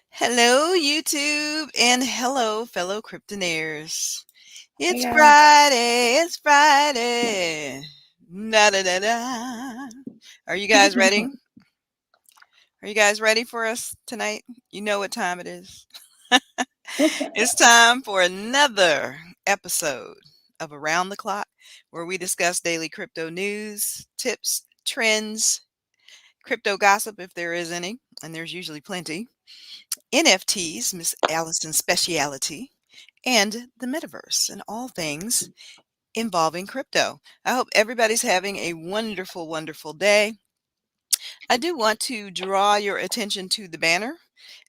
Hello, YouTube, and hello, fellow Cryptonairz. Hey It's guys. Friday. It's Friday. Da da da da. Are you guys ready? Are you guys ready for us tonight? You know what time it is. It's time for another episode of Around the Clock, where we discuss daily crypto news, tips, trends, crypto gossip if there is any, and there's usually plenty. NFTs, Miss Allison's speciality, and the metaverse, and all things involving crypto. I hope everybody's having a wonderful, wonderful day. I do want to draw your attention to the banner.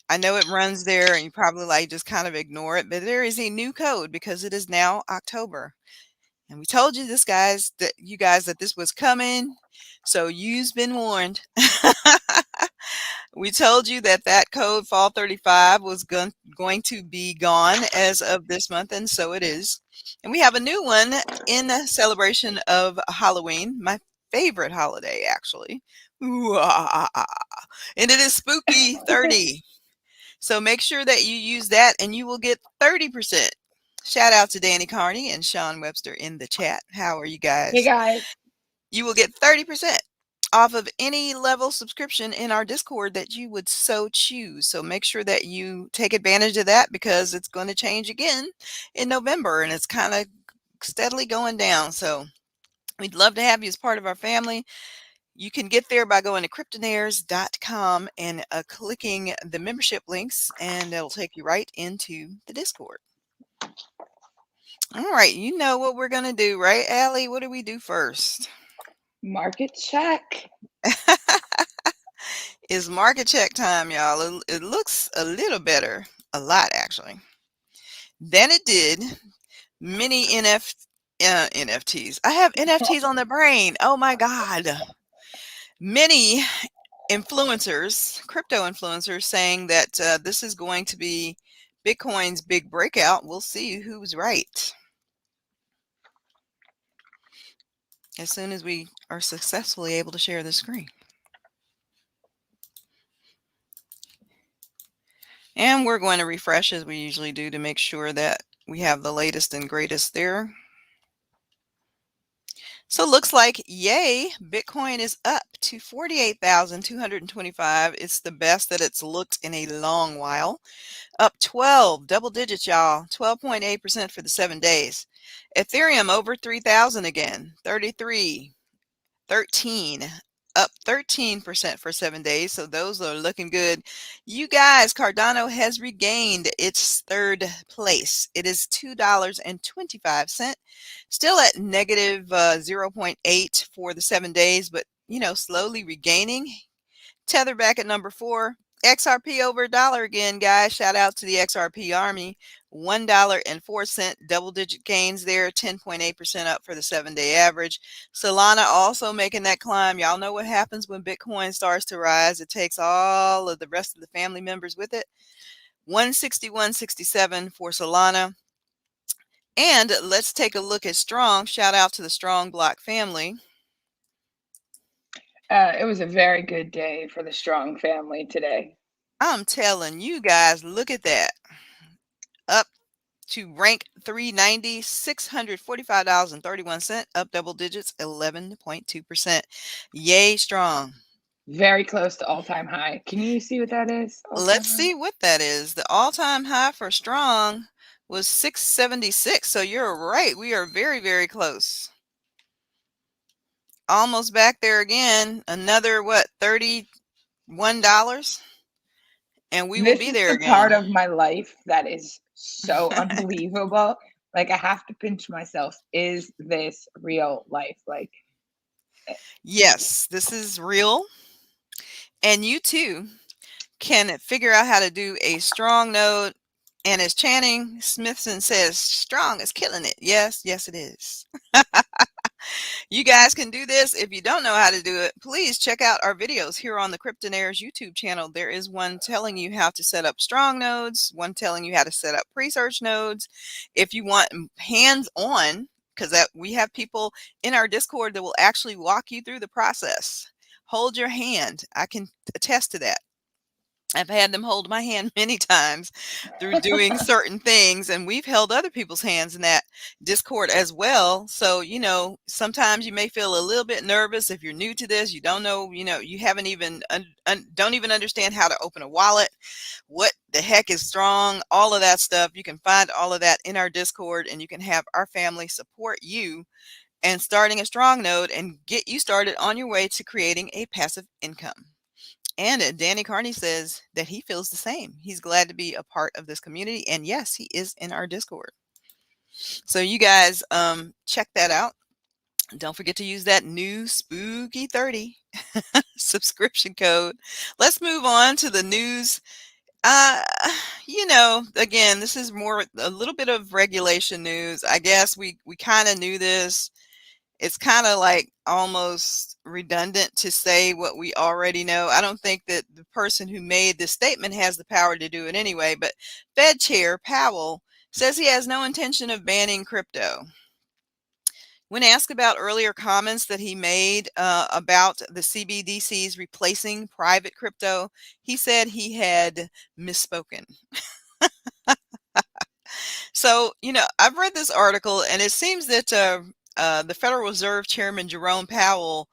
I know it runs there and you probably like just kind of ignore it, but there is a new code because it is now October. And we told you this guys that you guys that this was coming. So you've been warned. We told you that that code fall 35 was going to be gone as of this month, and so it is. And we have a new one in celebration of Halloween, my favorite holiday, actually. Ooh, ah, ah, ah. And it is Spooky 30. So make sure that you use that and you will get 30%. Shout out to Danny Carney and Sean Webster in the chat. How are you Hey guys? guys. You will get 30% off of any level subscription in our Discord that you would so choose. So make sure that you take advantage of that because it's going to change again in November and it's kind of steadily going down. So we'd love to have you as part of our family. You can get there by going to cryptonairz.com and clicking the membership links, and it'll take you right into the Discord. All right, you know what we're going to do, right, Allie? What do we do first? Market check. Is market check time, y'all. It looks a little better, a lot actually, than it did. Many NFTs. I have NFTs on the brain. Oh my God. Many influencers, crypto influencers, saying that this is going to be Bitcoin's big breakout. We'll see who's right as soon as we are successfully able to share the screen. And we're going to refresh as we usually do to make sure that we have the latest and greatest there. So looks like, yay, Bitcoin is up to 48,225. It's the best that it's looked in a long while. Up 12, double digits, y'all. 12.8% for the 7 days. Ethereum over 3,000 again. 33, 13, up 13% for 7 days. So those are looking good. You guys, Cardano has regained its third place. It is $2.25, still at negative 0.8 for the 7 days, but slowly regaining. Tether back at number 4. XRP over $1 again, guys. Shout out to the XRP army. $1.04, double digit gains there, 10.8% up for the 7-day average. Solana also making that climb. Y'all know what happens when Bitcoin starts to rise. It takes all of the rest of the family members with it. 161.67 for Solana. And let's take a look at Strong. Shout out to the Strong Block family. It was a very good day for the Strong family today. I'm telling you guys, look at that. Up to rank 390, $645.31, up double digits, 11.2%. Yay, Strong. Very close to all-time high. Can you see what that is? Let's see what that is. The all-time high for Strong was 676. So you're right. We are very, very close. Almost back there again. Another, what, $31? And we will This be is there the part again. of my life that is so unbelievable. Like I have to pinch myself. Is this real life? Like Yes, this is real. And you too can figure out how to do a strong node. And as Channing Smithson says, Strong is killing it. Yes, yes, it is. You guys can do this. If you don't know how to do it, please check out our videos here on the Cryptonairz YouTube channel. There is one telling you how to set up strong nodes, one telling you how to set up pre-search nodes. If you want hands-on, because we have people in our Discord that will actually walk you through the process. Hold your hand. I can attest to that. I've had them hold my hand many times through doing certain things, and we've held other people's hands in that Discord as well. So, sometimes you may feel a little bit nervous if you're new to this. You don't know, you haven't even don't even understand how to open a wallet. What the heck is strong? All of that stuff. You can find all of that in our Discord, and you can have our family support you and starting a strong node and get you started on your way to creating a passive income. And Danny Carney says that he feels the same. He's glad to be a part of this community. And yes, he is in our Discord. So you guys check that out. Don't forget to use that new spooky 30 subscription code. Let's move on to the news. Uh, again, this is more a little bit of regulation news. I guess we kind of knew this. It's kind of like almost redundant to say what we already know. I don't think that the person who made this statement has the power to do it anyway, but Fed Chair Powell says he has no intention of banning crypto. When asked about earlier comments that he made about the CBDCs replacing private crypto, he said he had misspoken. So, I've read this article, and it seems that the Federal Reserve Chairman Jerome Powell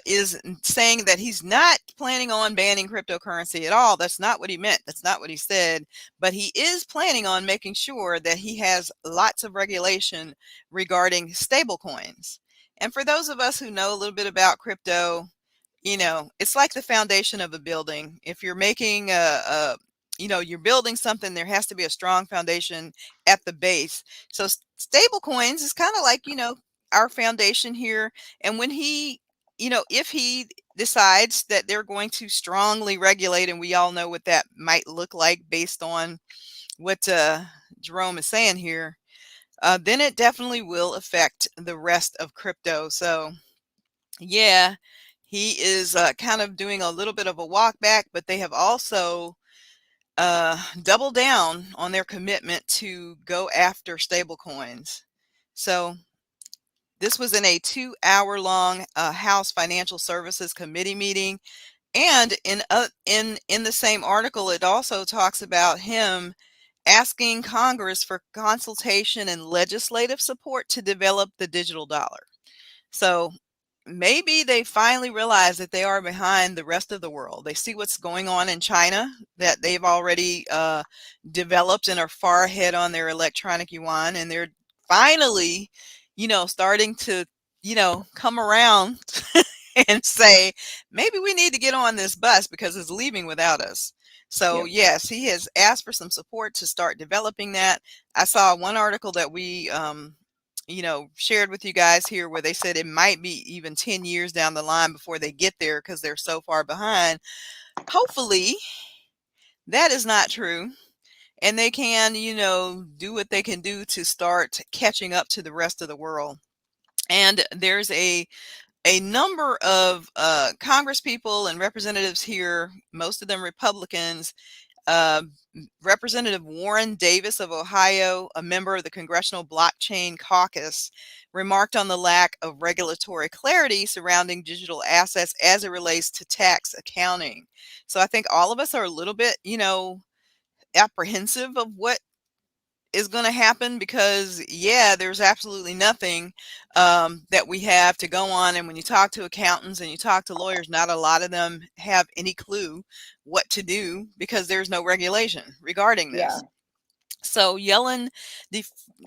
is saying that he's not planning on banning cryptocurrency at all. That's not what he meant. That's not what he said. But he is planning on making sure that he has lots of regulation regarding stablecoins. And for those of us who know a little bit about crypto, it's like the foundation of a building. If you're making you're building something, there has to be a strong foundation at the base. So stable coins is kind of like, our foundation here. And when if he decides that they're going to strongly regulate, and we all know what that might look like based on what Jerome is saying here, then it definitely will affect the rest of crypto. So yeah, he is kind of doing a little bit of a walk back, but they have also doubled down on their commitment to go after stablecoins. So this was in a 2-hour long House Financial Services Committee meeting, and in the same article, it also talks about him asking Congress for consultation and legislative support to develop the digital dollar. So maybe they finally realize that they are behind the rest of the world. They see what's going on in China, that they've already developed and are far ahead on their electronic yuan, and they're finally, starting to, come around and say, maybe we need to get on this bus because it's leaving without us. So Yep. yes, he has asked for some support to start developing that. I saw one article that we shared with you guys here where they said it might be even 10 years down the line before they get there because they're so far behind. Hopefully that is not true. And they can, do what they can do to start catching up to the rest of the world. And there's a number of Congress people and representatives here, most of them Republicans. Uh, Representative Warren Davis of Ohio, a member of the Congressional Blockchain Caucus, remarked on the lack of regulatory clarity surrounding digital assets as it relates to tax accounting. So I think all of us are a little bit, apprehensive of what is going to happen because there's absolutely nothing that we have to go on. And when you talk to accountants and you talk to lawyers, not a lot of them have any clue what to do because there's no regulation regarding Yeah. this. So Yellen,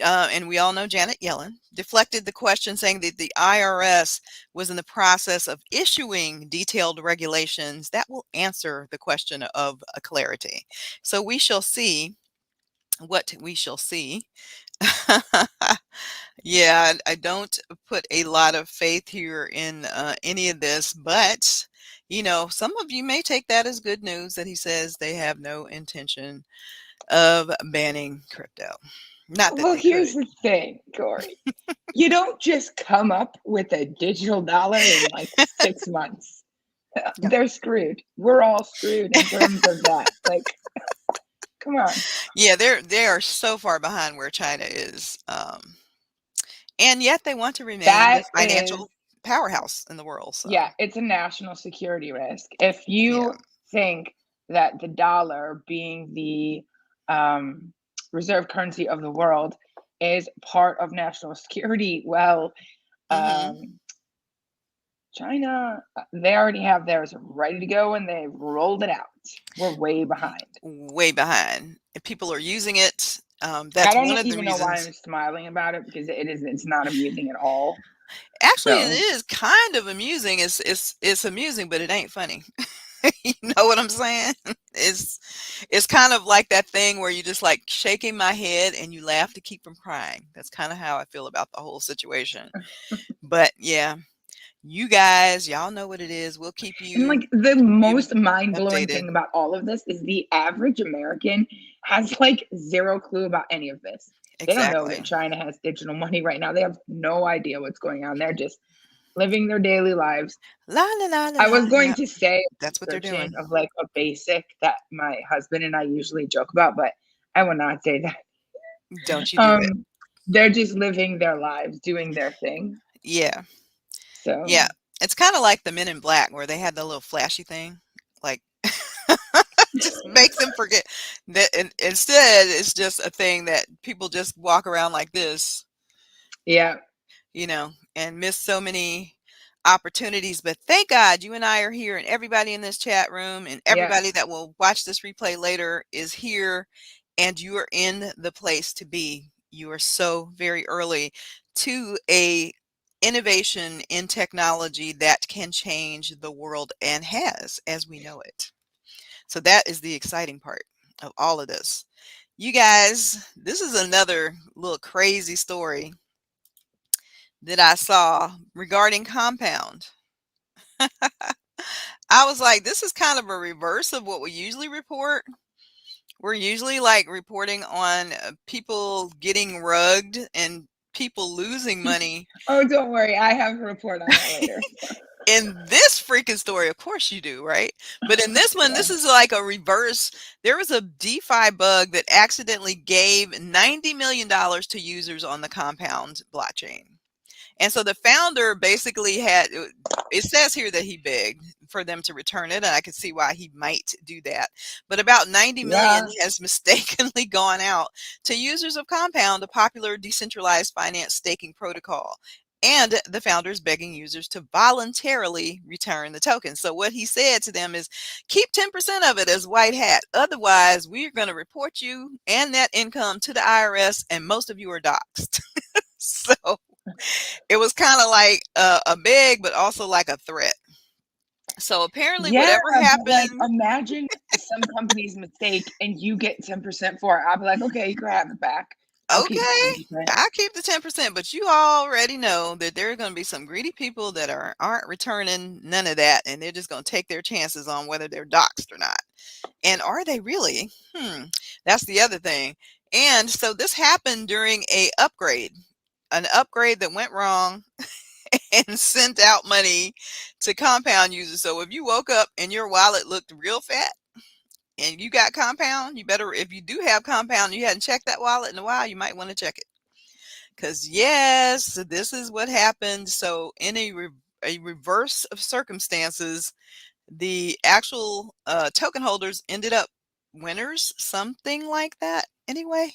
and we all know Janet Yellen, deflected the question saying that the IRS was in the process of issuing detailed regulations that will answer the question of clarity. So we shall see what we shall see. Yeah, I don't put a lot of faith here in any of this, but some of you may take that as good news that he says they have no intention of banning crypto. Not that Well, they could. here's the thing, Corey. You don't just come up with a digital dollar in like 6 months. Yeah. They're screwed. We're all screwed in terms of that. Like, come on. Yeah, they are so far behind where China is. And yet they want to remain That the is, financial powerhouse in the world. So yeah, it's a national security risk. If yeah. you think that the dollar, being the reserve currency of the world, is part of national security. Well, Mhm. um, China, they already have theirs ready to go and they've rolled it out. We're way behind. Way behind. And people are using it. I That's one don't of the even know why reasons. I'm smiling about it because it's not amusing at all. Actually, it So, is kind of amusing. It's amusing, but it ain't funny. You know what I'm saying? It's kind of like that thing where you just like shaking my head and you laugh to keep from crying. That's kind of how I feel about the whole situation. But yeah, you guys, y'all know what it is. We'll and keep like the you most mind-blowing updated. thing about all of this is the average American has like zero clue about any of this. They don't know that Exactly. China has digital money right now. They have no idea what's going on. They're just living their daily lives. La la la la I la. was going Yep, to say a that's what they're description doing. of like a basic that my husband and I usually joke about, but I will not say that. Don't you do it. Um, they're just living their lives, doing their thing. Yeah. So Yeah. It's kind of like the Men in Black where they had the little flashy thing. Like just makes them forget that and instead it's just a thing that people just walk around like this, yeah, and miss so many opportunities. But thank God you and I are here, and everybody in this chat room and everybody yes. that will watch this replay later is here, and you are in the place to be. You are so very early to a innovation in technology that can change the world and has as we know it. So that is the exciting part of all of this. You guys, this is another little crazy story that I saw regarding compound. I was like, this is kind of a reverse of what we usually report. We're usually like reporting on people getting rugged and people losing money. Oh, don't worry. I have a report on that later. In this freaking story, of course you do, right? But in this one, Yeah. this is like a reverse. There was a DeFi bug that accidentally gave $90 million to users on the Compound blockchain. And so the founder basically it says here that he begged for them to return it, and I could see why he might do that. But about 90 million Yeah. has mistakenly gone out to users of Compound, a popular decentralized finance staking protocol. And the founder is begging users to voluntarily return the token. So what he said to them is keep 10% of it as white hat. Otherwise, we're going to report you and that income to the IRS, and most of you are doxxed. So it was kind of like a beg, but also like a threat. So apparently, Yeah, whatever but like happened, imagine some company's mistake and you get 10% for it. I'll be like, okay, you can have it back. I'll keep the okay, 10%. I keep the 10%. But you already know that there are going to be some greedy people that aren't returning none of that, and they're just going to take their chances on whether they're doxxed or not. And are they really? That's the other thing. And so this happened during an upgrade that went wrong and sent out money to compound users. So if you woke up and your wallet looked real fat and you got compound, you better, if you do have compound, you hadn't checked that wallet in a while, you might want to check it. Because, yes, this is what happened. So, in a reverse of circumstances, the actual token holders ended up winners, something like that. Anyway,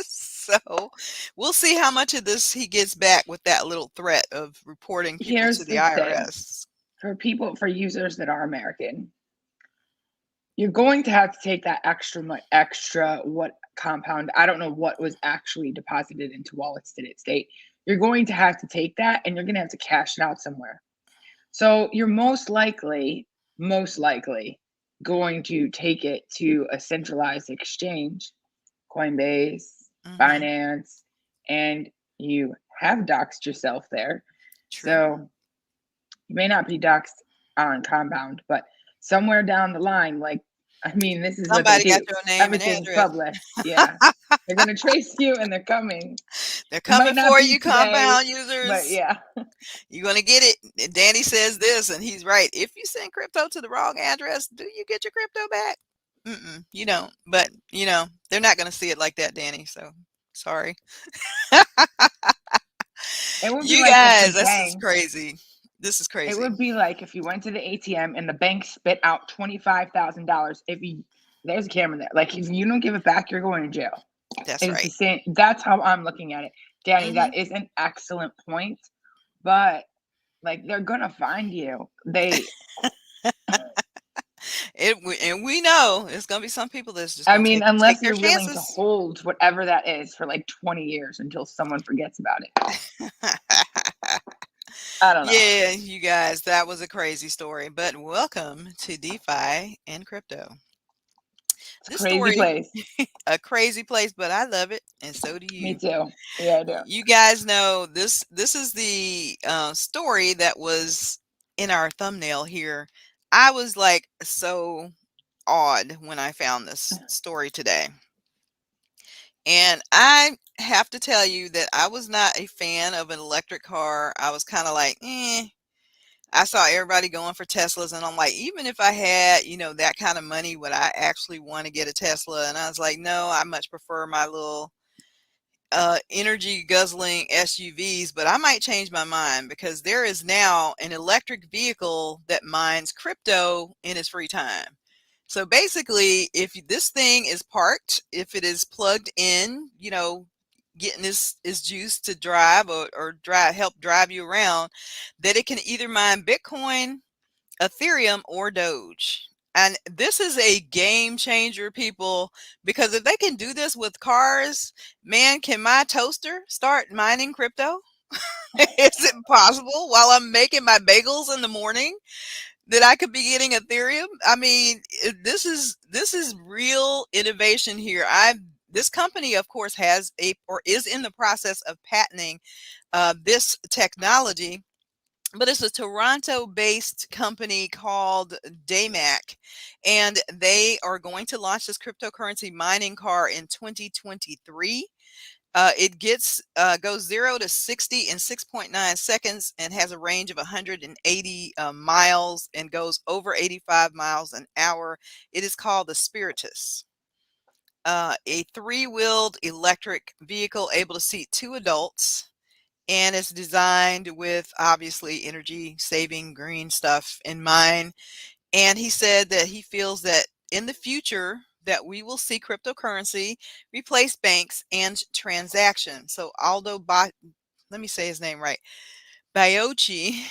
so we'll see how much of this he gets back with that little threat of reporting people to Here's the the thing IRS. for users that are American, you're going to have to take that extra what compound. I don't know what was actually deposited into wallets to its state. You're going to have to take that and you're going to have to cash it out somewhere. So you're most likely going to take it to a centralized exchange, Coinbase, Hmm. Binance, and you have doxed yourself there. True. So you may not be doxed on Compound, but somewhere down the line, like, I mean, this is what they Somebody got do. your name and Everything's address. public. Yeah. They're going to trace you and they're coming. They're It might coming not for be you, today, compound but users. yeah. You're going to get it. And Danny says this, and he's right. If you send crypto to the wrong address, do you get your crypto back? You don't. But, they're not going to see it like that, Danny. So sorry. It would be You like if the guys, this is bank crazy. This is It crazy. would be like if you went to the ATM and the bank spit out $25,000. If you there's a camera there, like if you don't give it back, you're going to jail. That's It's the right. same. That's how I'm looking at it, Danny. Hmm. That is an excellent point, but like they're gonna find you. They, And we know it's gonna be some people that's just I gonna mean, take unless their you're willing to chances. hold whatever that is for like 20 years until someone forgets about it. I don't know. Yeah, you guys, that was a crazy story. But welcome to DeFi and crypto. It's a This crazy story, place. a crazy place, but I love it, and so do Me you. too. Yeah, I do. You guys know this is the story that was in our thumbnail here. I was like so awed when I found this story today. And I have to tell you that I was not a fan of an electric car. I was kind of like, I saw everybody going for Teslas, and I'm like, even if I had, that kind of money, would I actually want to get a Tesla? And I was like, no, I much prefer my little energy guzzling SUVs, but I might change my mind because there is now an electric vehicle that mines crypto in its free time. So basically, if this thing is parked, if it is plugged in, getting this juice to drive or drive help drive you around, that it can either mine Bitcoin, Ethereum, or Doge. And this is a game changer, people, because if they can do this with cars, man, can my toaster start mining crypto? Is it possible while I'm making my bagels in the morning that I could be getting Ethereum? I mean, this is real innovation here. This company, of course, has a or is in the process of patenting this technology, but it's a Toronto-based company called Daymac, and they are going to launch this cryptocurrency mining car in 2023. It goes 0 to 60 in 6.9 seconds and has a range of 180 miles and goes over 85 miles an hour. It is called the Spiritus. A three-wheeled electric vehicle able to seat two adults, and it's designed with obviously energy saving green stuff in mind. And he said that he feels that in the future that we will see cryptocurrency replace banks and transactions. So let me say his name right. Bayachi,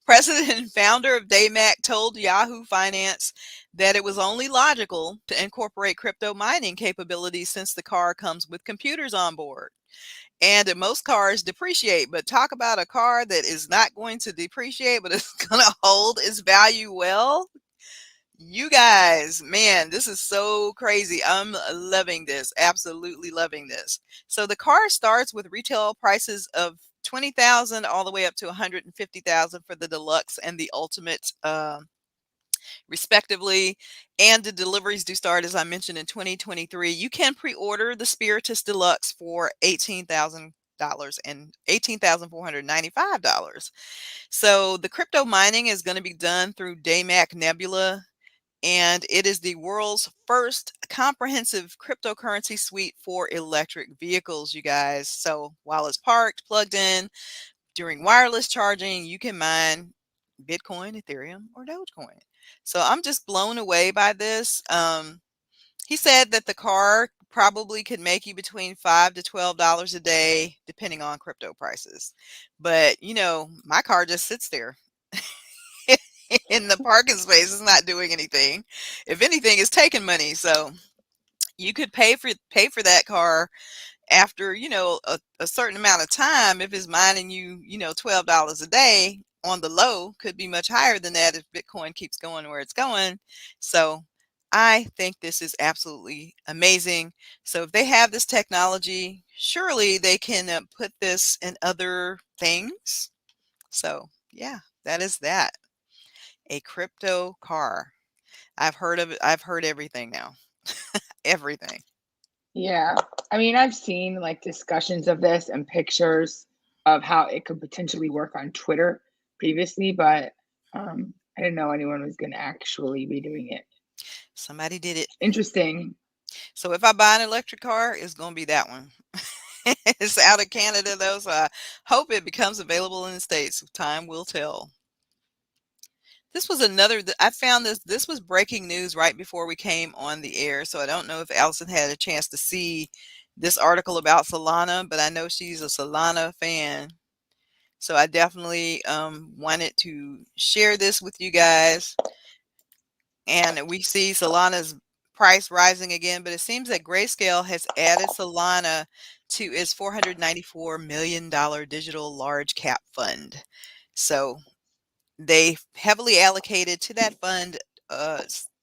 president and founder of Daymac, told Yahoo Finance that it was only logical to incorporate crypto mining capabilities since the car comes with computers on board. And most cars depreciate, but talk about a car that is not going to depreciate, but it's going to hold its value well. You guys, man, this is so crazy. I'm loving this. Absolutely loving this. So the car starts with retail prices of 20,000 all the way up to 150,000 for the deluxe and the ultimate respectively. And the deliveries do start, as I mentioned, in 2023. You can pre-order the Spiritus Deluxe for $18,000 and $18,495. So the crypto mining is going to be done through Daymac Nebula, and it is the world's first comprehensive cryptocurrency suite for electric vehicles, you guys. So while it's parked, plugged in, during wireless charging, you can mine Bitcoin, Ethereum, or Dogecoin. So I'm just blown away by this. He said that the car probably could make you between $5 to $12 a day, depending on crypto prices. But my car just sits there in the parking space. It's not doing anything. If anything, it's taking money. So you could pay for that car after a certain amount of time. If it's mining you $12 a day, on the low could be much higher than that if Bitcoin keeps going where it's going. So I think this is absolutely amazing. So if they have this technology, surely they can put this in other things. So yeah, that is that. A crypto car. I've heard of it. I've heard everything now. Everything. Yeah. I mean, I've seen like discussions of this and pictures of how it could potentially work on Twitter previously, but I didn't know anyone was going to actually be doing it. Somebody did it. Interesting. So if I buy an electric car, it's gonna be that one. It's out of Canada though, so I hope it becomes available in the States. Time will tell. This was another I found this was breaking news right before we came on the air, so I don't know if Allison had a chance to see this article about Solana, but I know she's a Solana fan. So I definitely wanted to share this with you guys. And we see Solana's price rising again, but it seems that Grayscale has added Solana to its $494 million digital large cap fund. So they heavily allocated to that fund.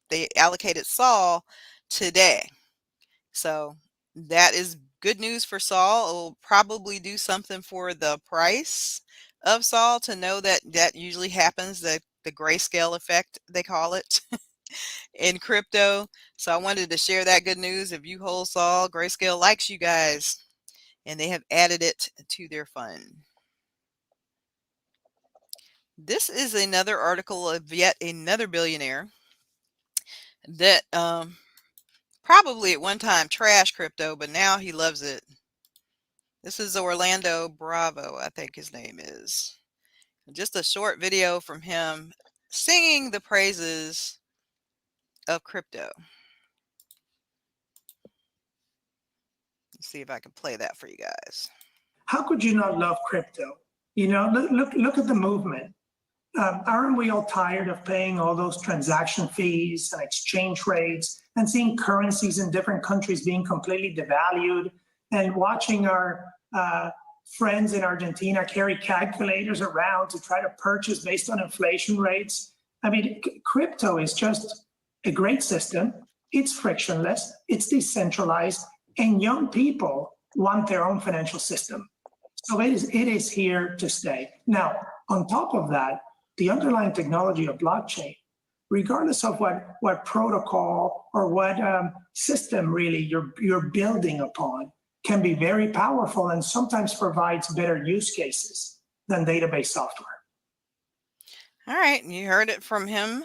They allocated Sol today. So that is good news for Sol. It will probably do something for the price of Sol to know that that usually happens, the grayscale effect, they call it in crypto. So I wanted to share that good news. If you hold Sol, Grayscale likes you guys, and they have added it to their fund. This is another article of yet another billionaire that probably at one time trashed crypto, but now he loves it. This is Orlando Bravo, I think his name is. Just a short video from him singing the praises of crypto. Let's see if I can play that for you guys. How could you not love crypto? You know, look at the movement. Aren't we all tired of paying all those transaction fees and exchange rates and seeing currencies in different countries being completely devalued and watching our friends in Argentina carry calculators around to try to purchase based on inflation rates? I mean, crypto is just a great system. It's frictionless, it's decentralized, and young people want their own financial system. So it is here to stay. Now, on top of that, the underlying technology of blockchain, regardless of what protocol or what system really you're building upon, can be very powerful and sometimes provides better use cases than database software. All right, you heard it from him.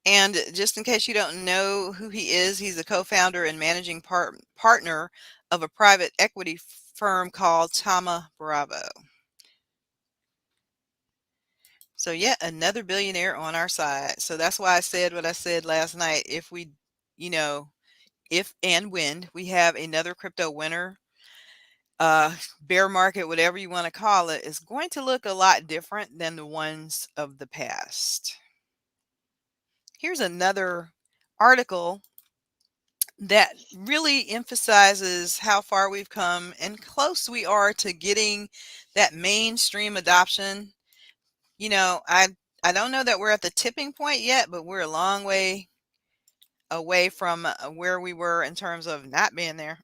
And just in case you don't know who he is, he's a co-founder and managing partner of a private equity firm called Thoma Bravo. So yet another billionaire on our side. So that's why I said what I said last night. If we, if and when we have another crypto winter, bear market, whatever you want to call it, is going to look a lot different than the ones of the past. Here's another article that really emphasizes how far we've come and close we are to getting that mainstream adoption. I don't know that we're at the tipping point yet, but we're a long way away from where we were in terms of not being there.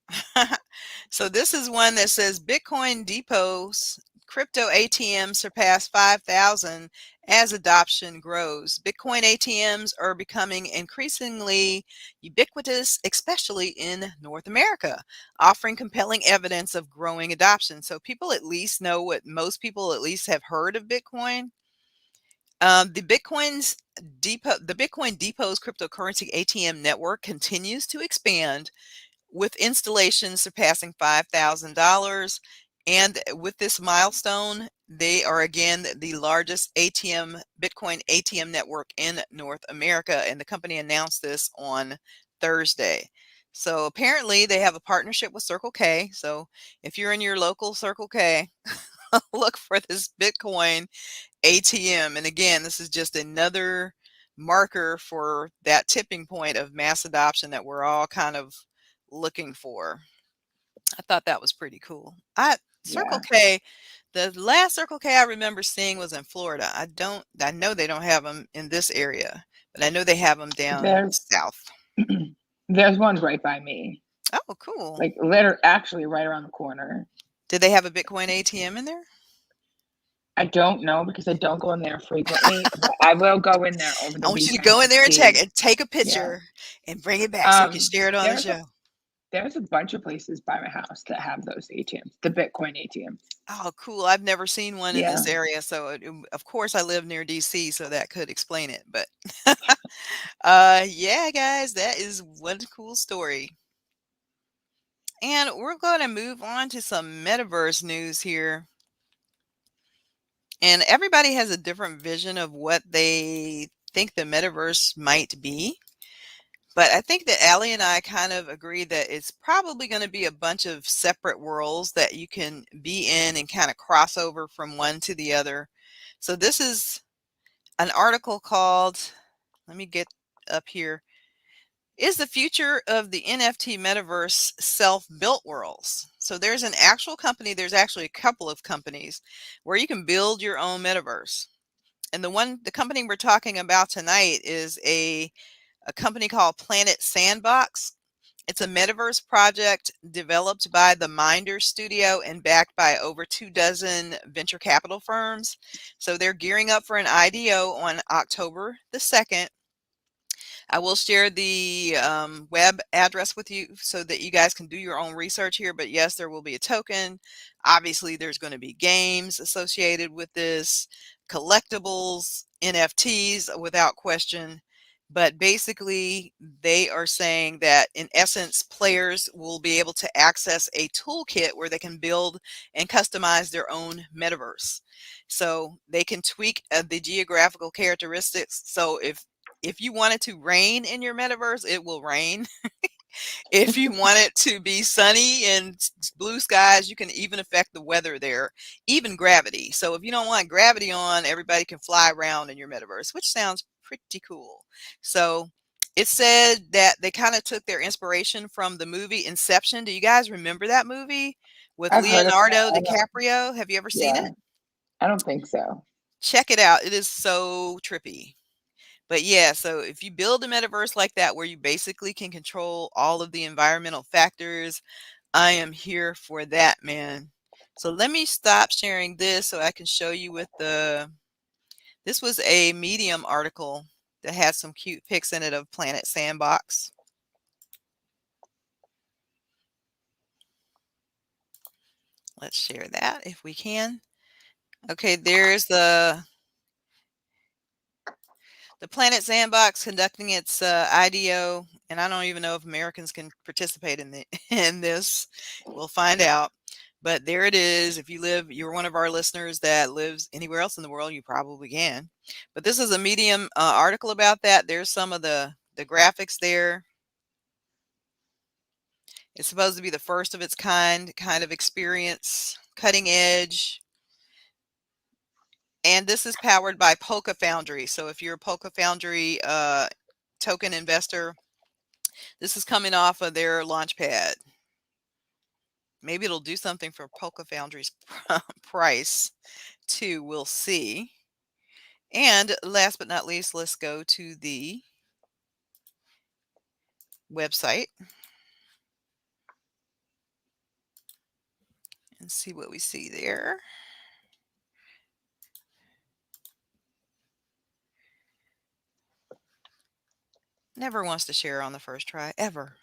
So this is one that says Bitcoin depots, crypto ATMs surpass 5,000 as adoption grows. Bitcoin ATMs are becoming increasingly ubiquitous, especially in North America, offering compelling evidence of growing adoption. So people at least know what most people at least have heard of Bitcoin. The Bitcoin Depot's cryptocurrency ATM network continues to expand, with installations surpassing $5,000. And with this milestone, they are again the largest Bitcoin ATM network in North America. And the company announced this on Thursday. So apparently they have a partnership with Circle K. So if you're in your local Circle K, look for this Bitcoin ATM. And again, this is just another marker for that tipping point of mass adoption that we're all kind of looking for. I thought that was pretty cool. Circle K, the last Circle K I remember seeing was in Florida. I know they don't have them in this area, but I know they have them down south. There's one right by me. Oh, cool. Like actually right around the corner. Did they have a Bitcoin ATM in there? I don't know because I don't go in there frequently, but I will go in there over the weekend. I want you to go in there and check it, take a picture and bring it back so you can share it on the show. There's a bunch of places by my house that have those ATMs, the Bitcoin ATMs. Oh, cool. I've never seen one in this area. So, of course, I live near DC, so that could explain it. But yeah, guys, that is one cool story. And we're going to move on to some metaverse news here. And everybody has a different vision of what they think the metaverse might be. But I think that Allie and I kind of agree that it's probably going to be a bunch of separate worlds that you can be in and kind of cross over from one to the other. So this is an article called, let me get up here, Is the Future of the NFT Metaverse Self-Built Worlds? So there's an actual company, there's actually a couple of companies where you can build your own metaverse. And the company we're talking about tonight is a company called Planet Sandbox. It's a metaverse project developed by the Minder Studio and backed by over 24 venture capital firms. So they're gearing up for an IDO on October the 2nd. I will share the web address with you so that you guys can do your own research here. But yes, there will be a token. Obviously, there's going to be games associated with this, collectibles, NFTs without question. But basically, they are saying that in essence, players will be able to access a toolkit where they can build and customize their own metaverse. So they can tweak the geographical characteristics. So if you want it to rain in your metaverse, it will rain. If you want it to be sunny and blue skies, you can even affect the weather there, even gravity. So if you don't want gravity on, everybody can fly around in your metaverse, which sounds pretty cool. So it said that they kind of took their inspiration from the movie Inception. Do you guys remember that movie with I've heard of Leonardo that. DiCaprio? Have you ever seen Yeah, it? I don't think so. Check it out. It is so trippy. But yeah, so if you build a metaverse like that where you basically can control all of the environmental factors, I am here for that, man. So let me stop sharing this so I can show you with this was a Medium article that had some cute pics in it of Planet Sandbox. Let's share that if we can. Okay, there's the Planet Sandbox conducting its IDO, and I don't even know if Americans can participate in in this. We'll find out. But there it is. If you're one of our listeners that lives anywhere else in the world, you probably can. But this is a Medium article about that. There's some of the graphics there. It's supposed to be the first of its kind of experience, cutting edge. And this is powered by Polka Foundry. So if you're a Polka Foundry token investor, this is coming off of their launchpad. Maybe it'll do something for Polka Foundry's price too. We'll see. And last but not least, let's go to the website and see what we see there. Never wants to share on the first try, ever.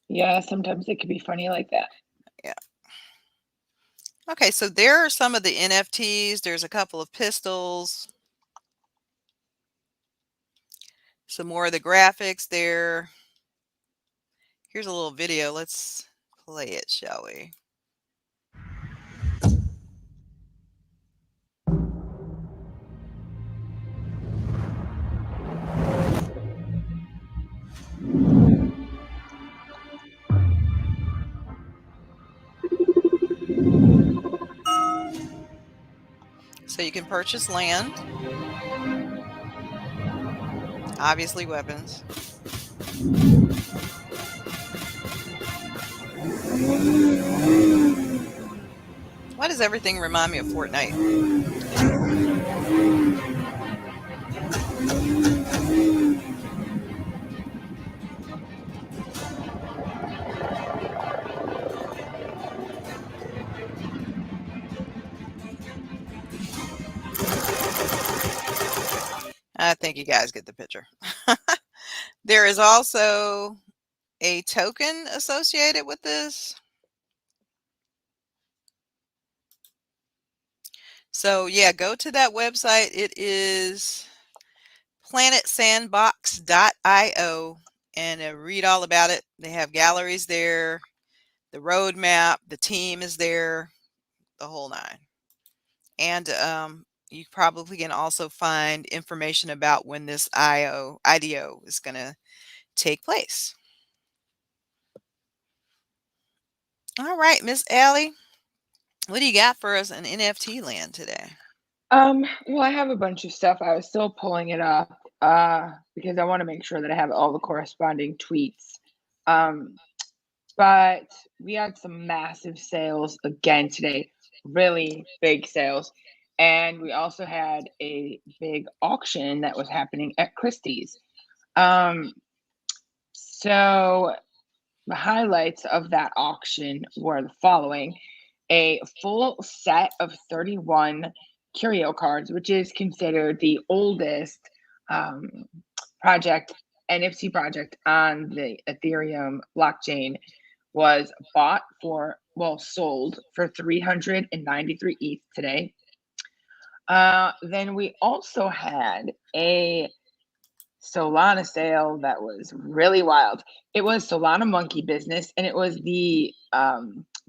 Yeah, sometimes it can be funny like that. Yeah. Okay, so there are some of the NFTs. There's a couple of pistols. Some more of the graphics there. Here's a little video. Let's play it, shall we? So you can purchase land, obviously weapons. Why does everything remind me of Fortnite? I think you guys get the picture. There is also a token associated with this. So yeah, go to that website. It is planetsandbox.io, and read all about it. They have galleries there, the roadmap, the team is there, the whole nine. And you probably can also find information about when this IDO is going to take place. All right, Miss Allie, what do you got for us in NFT land today? Well, I have a bunch of stuff. I was still pulling it up because I want to make sure that I have all the corresponding tweets. But we had some massive sales again today, really big sales. And we also had a big auction that was happening at Christie's. So the highlights of that auction were the following: a full set of 31 curio cards, which is considered the oldest project, NFT project on the Ethereum blockchain, was sold for 393 ETH today. Then we also had a Solana sale that was really wild. It was Solana Monkey Business, and it was the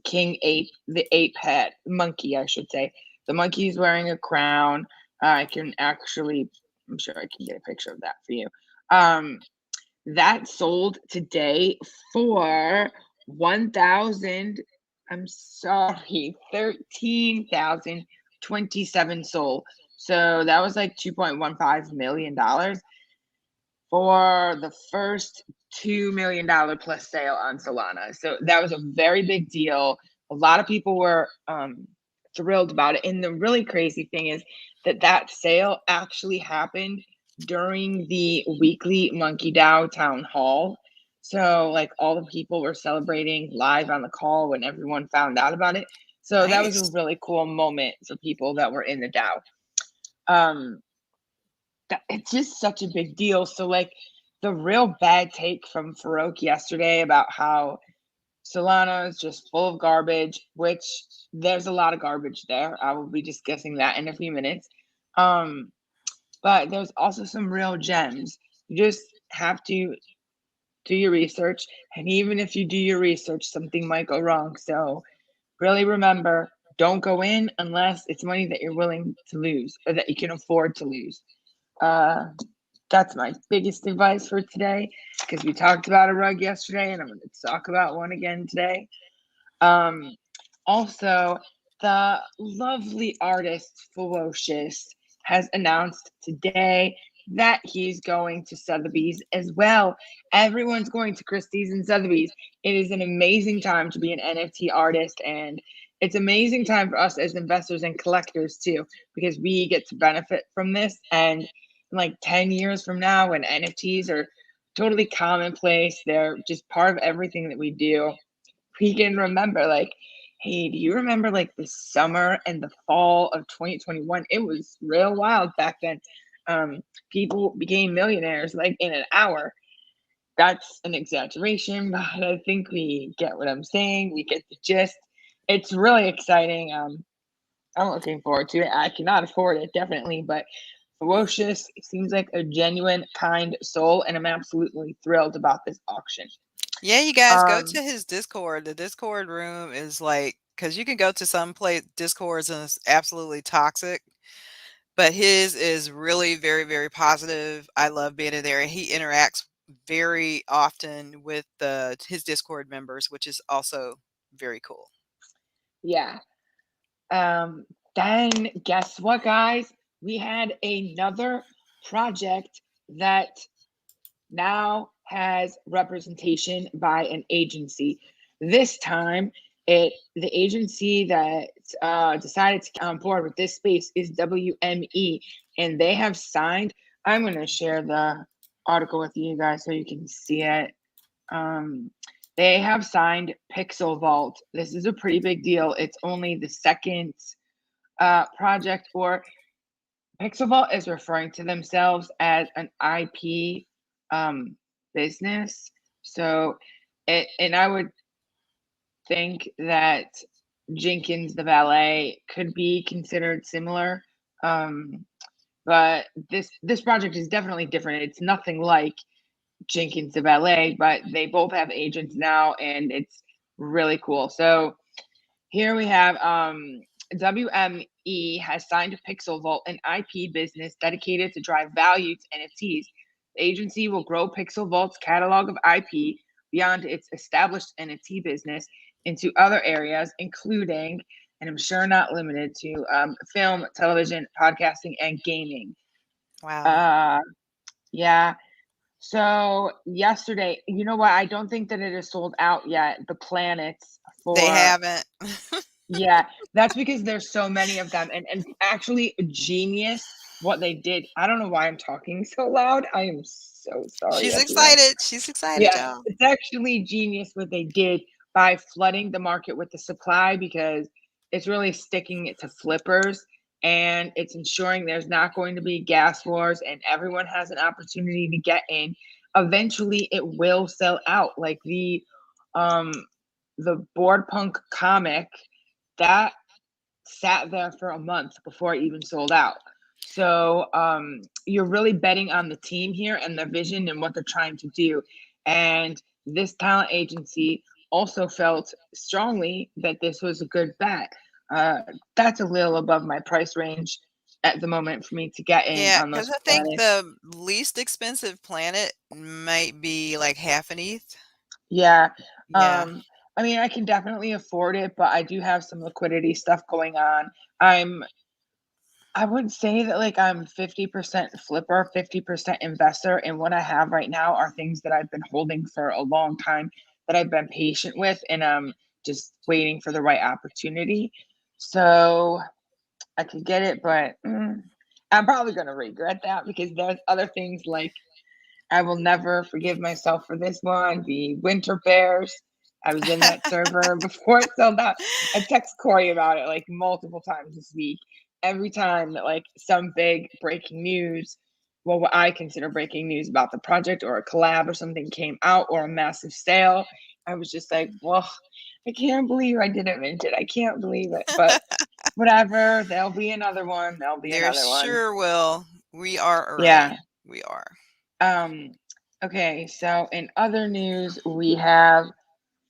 king ape, the ape head monkey, I should say. The monkey's wearing a crown. I'm sure I can get a picture of that for you. That sold today for 13,027 sold. So that was like $2.15 million for the first $2 million plus sale on Solana. So that was a very big deal. A lot of people were thrilled about it. And the really crazy thing is that sale actually happened during the weekly Monkey DAO town hall. So like all the people were celebrating live on the call when everyone found out about it. So that was a really cool moment for people that were in the DAO. It's just such a big deal. So like the real bad take from Farouk yesterday about how Solana is just full of garbage, which there's a lot of garbage there. I will be discussing that in a few minutes. But there's also some real gems. You just have to do your research. And even if you do your research, something might go wrong. So really remember, don't go in unless it's money that you're willing to lose or that you can afford to lose. That's my biggest advice for today, because we talked about a rug yesterday and I'm going to talk about one again today. Also, the lovely artist Ferocious has announced today that he's going to Sotheby's as well. Everyone's going to Christie's and Sotheby's. It is an amazing time to be an NFT artist, and it's amazing time for us as investors and collectors too, because we get to benefit from this. And like 10 years from now, when NFTs are totally commonplace, they're just part of everything that we do, we can remember like, hey, do you remember like the summer and the fall of 2021? It was real wild back then. People became millionaires like in an hour. That's an exaggeration, but I think we get what I'm saying. We get the gist. It's really exciting. I'm looking forward to it. I cannot afford it, definitely, but Ferocious seems like a genuine, kind soul, and I'm absolutely thrilled about this auction. Yeah, you guys go to his Discord. The Discord room is like, because you can go to some Discords and it's absolutely toxic, but his is really very, very positive. I love being in there, and he interacts very often with his Discord members, which is also very cool. Yeah. Then guess what, guys? We had another project that now has representation by an agency. This time, the agency that decided to come on board with this space is WME, and they have signed. I'm going to share the article with you guys so you can see it. They have signed Pixel Vault. This is a pretty big deal. It's only the second project, or Pixel Vault is referring to themselves as an IP business. So, and I would think that Jenkins the Valet could be considered similar. But this project is definitely different. It's nothing like Jenkins of LA, but they both have agents now, and it's really cool. So here we have WME has signed Pixel Vault, an IP business dedicated to drive value to NFTs. The agency will grow Pixel Vault's catalog of IP beyond its established NFT business into other areas, including, and I'm sure not limited to, film, television, podcasting, and gaming. Wow. Uh, yeah. So yesterday, you know what? I don't think that it is sold out yet. The planets They for haven't. yeah, that's because there's so many of them. And actually genius what they did. I don't know why I'm talking so loud. I am so sorry, She's everyone. excited. She's excited, Yeah, y'all. it's actually genius what they did by flooding the market with the supply, because it's really sticking it to flippers, and it's ensuring there's not going to be gas wars and everyone has an opportunity to get in. Eventually it will sell out. Like um the board punk comic that sat there for a month before it even sold out. So you're really betting on the team here and their vision and what they're trying to do. And this talent agency also felt strongly that this was a good bet. Uh, that's a little above my price range at the moment for me to get in Yeah, on because those I think planets. the least expensive planet might be like half an ETH. Yeah. Yeah. Um, I mean, I can definitely afford it, but I do have some liquidity stuff going on. I would say that like I'm 50% flipper, 50% investor. And what I have right now are things that I've been holding for a long time that I've been patient with, and I'm just waiting for the right opportunity. So I could get it, but I'm probably going to regret that, because there's other things like I will never forgive myself for this one. The Winter Bears. I was in that server before it sold out. I text Corey about it like multiple times this week. Every time that like some big breaking news, well, what I consider breaking news about the project or a collab or something came out, or a massive sale, I was just like, well, I can't believe I didn't mint it. I can't believe it. But whatever, there'll be another one. There'll be There another one. sure will. We are Yeah. early. We are. Um, okay, so in other news, we have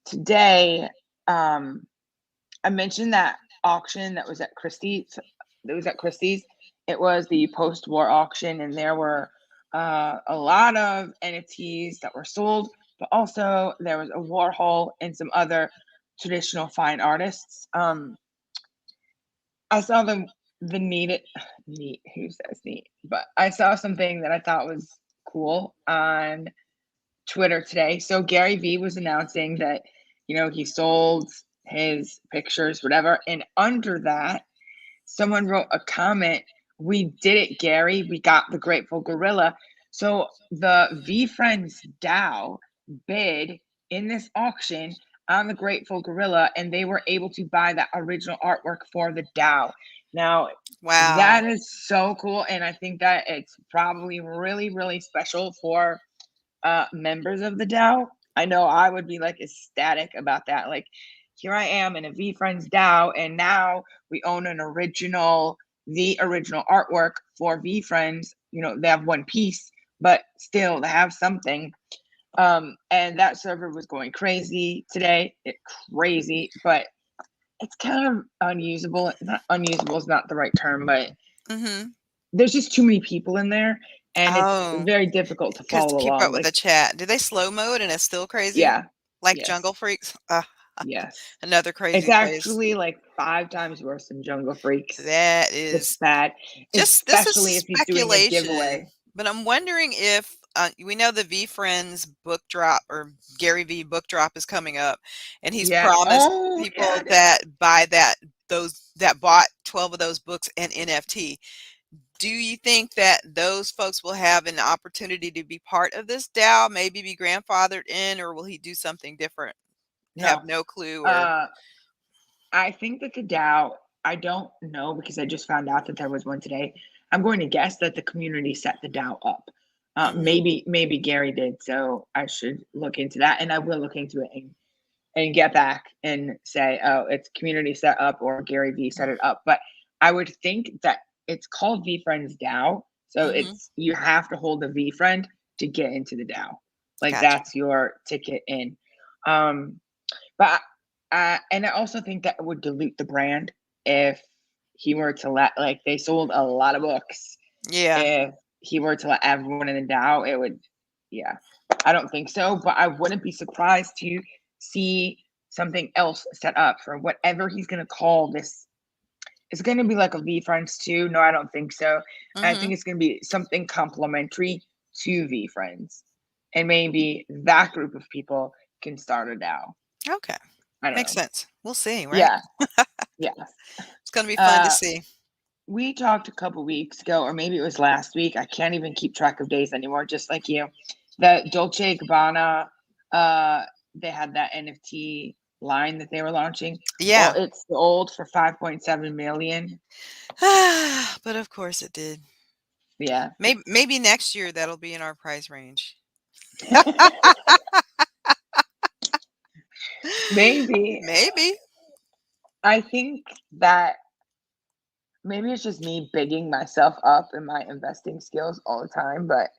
today, I mentioned that auction that was at Christie's. It was the post-war auction, and there were a lot of NFTs that were sold, but also there was a Warhol and some other traditional fine artists. I saw the neat, who says neat, but I saw something that I thought was cool on Twitter today. So Gary Vee was announcing that, he sold his pictures, whatever. And under that, someone wrote a comment, "We did it, Gary. We got the Grateful Gorilla." So the V Friends DAO bid in this auction on the Grateful Gorilla, and they were able to buy that original artwork for the DAO. Now, Wow. that is so cool. And I think that it's probably really, really special for members of the DAO. I know I would be like ecstatic about that. Like, here I am in a V Friends DAO, and now we own the original artwork for V Friends. They have one piece, but still they have something. And that server was going crazy today. Crazy, but it's kind of unusable. Not unusable is not the right term, but Mm-hmm. there's just too many people in there, and it's Oh, very difficult to because to follow keep up along. with Like, the chat. Do they slow mode and it's still crazy? yeah, Like yes. Jungle Freaks? Yes. Another It's crazy place. actually like 5 times worse than Jungle Freaks. That It's is bad, just this is especially if he's doing a speculation, giveaway. but I'm wondering if we know the V Friends book drop or Gary V book drop is coming up, and he's Yeah. promised Oh, yeah, people it is. that buy those that bought 12 of those books an NFT. Do you think that those folks will have an opportunity to be part of this DAO, maybe be grandfathered in, or will he do something different? Have No. no clue or Uh, I think that the DAO, I don't know, because I just found out that there was one today. I'm going to guess that the community set the DAO up. Mhm. Maybe Gary did, so I should look into that, and I will look into it and get back and say, oh, it's community set up or Gary Vee set it up. But I would think that it's called V Friends DAO. So Mhm. you have to hold a V friend to get into the DAO. Like Gotcha. that's your ticket in. But and I also think that would dilute the brand if he were to let, like, they sold a lot of books. Yeah. If he were to let everyone in the DAO, it would, yeah. I don't think so, but I wouldn't be surprised to see something else set up for whatever he's gonna call this. It's gonna be like a V Friends too. No, I don't think so. I Mm-hmm. think it's gonna be something complementary to V Friends, and maybe that group of people can start a DAO. Okay. I don't Makes know. sense. We'll see, right? Yeah, yeah. It's gonna be fun to Uh, see. we talked a couple weeks ago, or maybe it was last week. I can't even keep track of days anymore, just like you. That Dolce & Gabbana, they had that NFT line that they were launching. Well, Yeah. it's sold for 5.7 million. But of course it did. Yeah. Maybe next year that'll be in our price range. Maybe. Maybe. I think that maybe it's just me bigging myself up in my investing skills all the time, but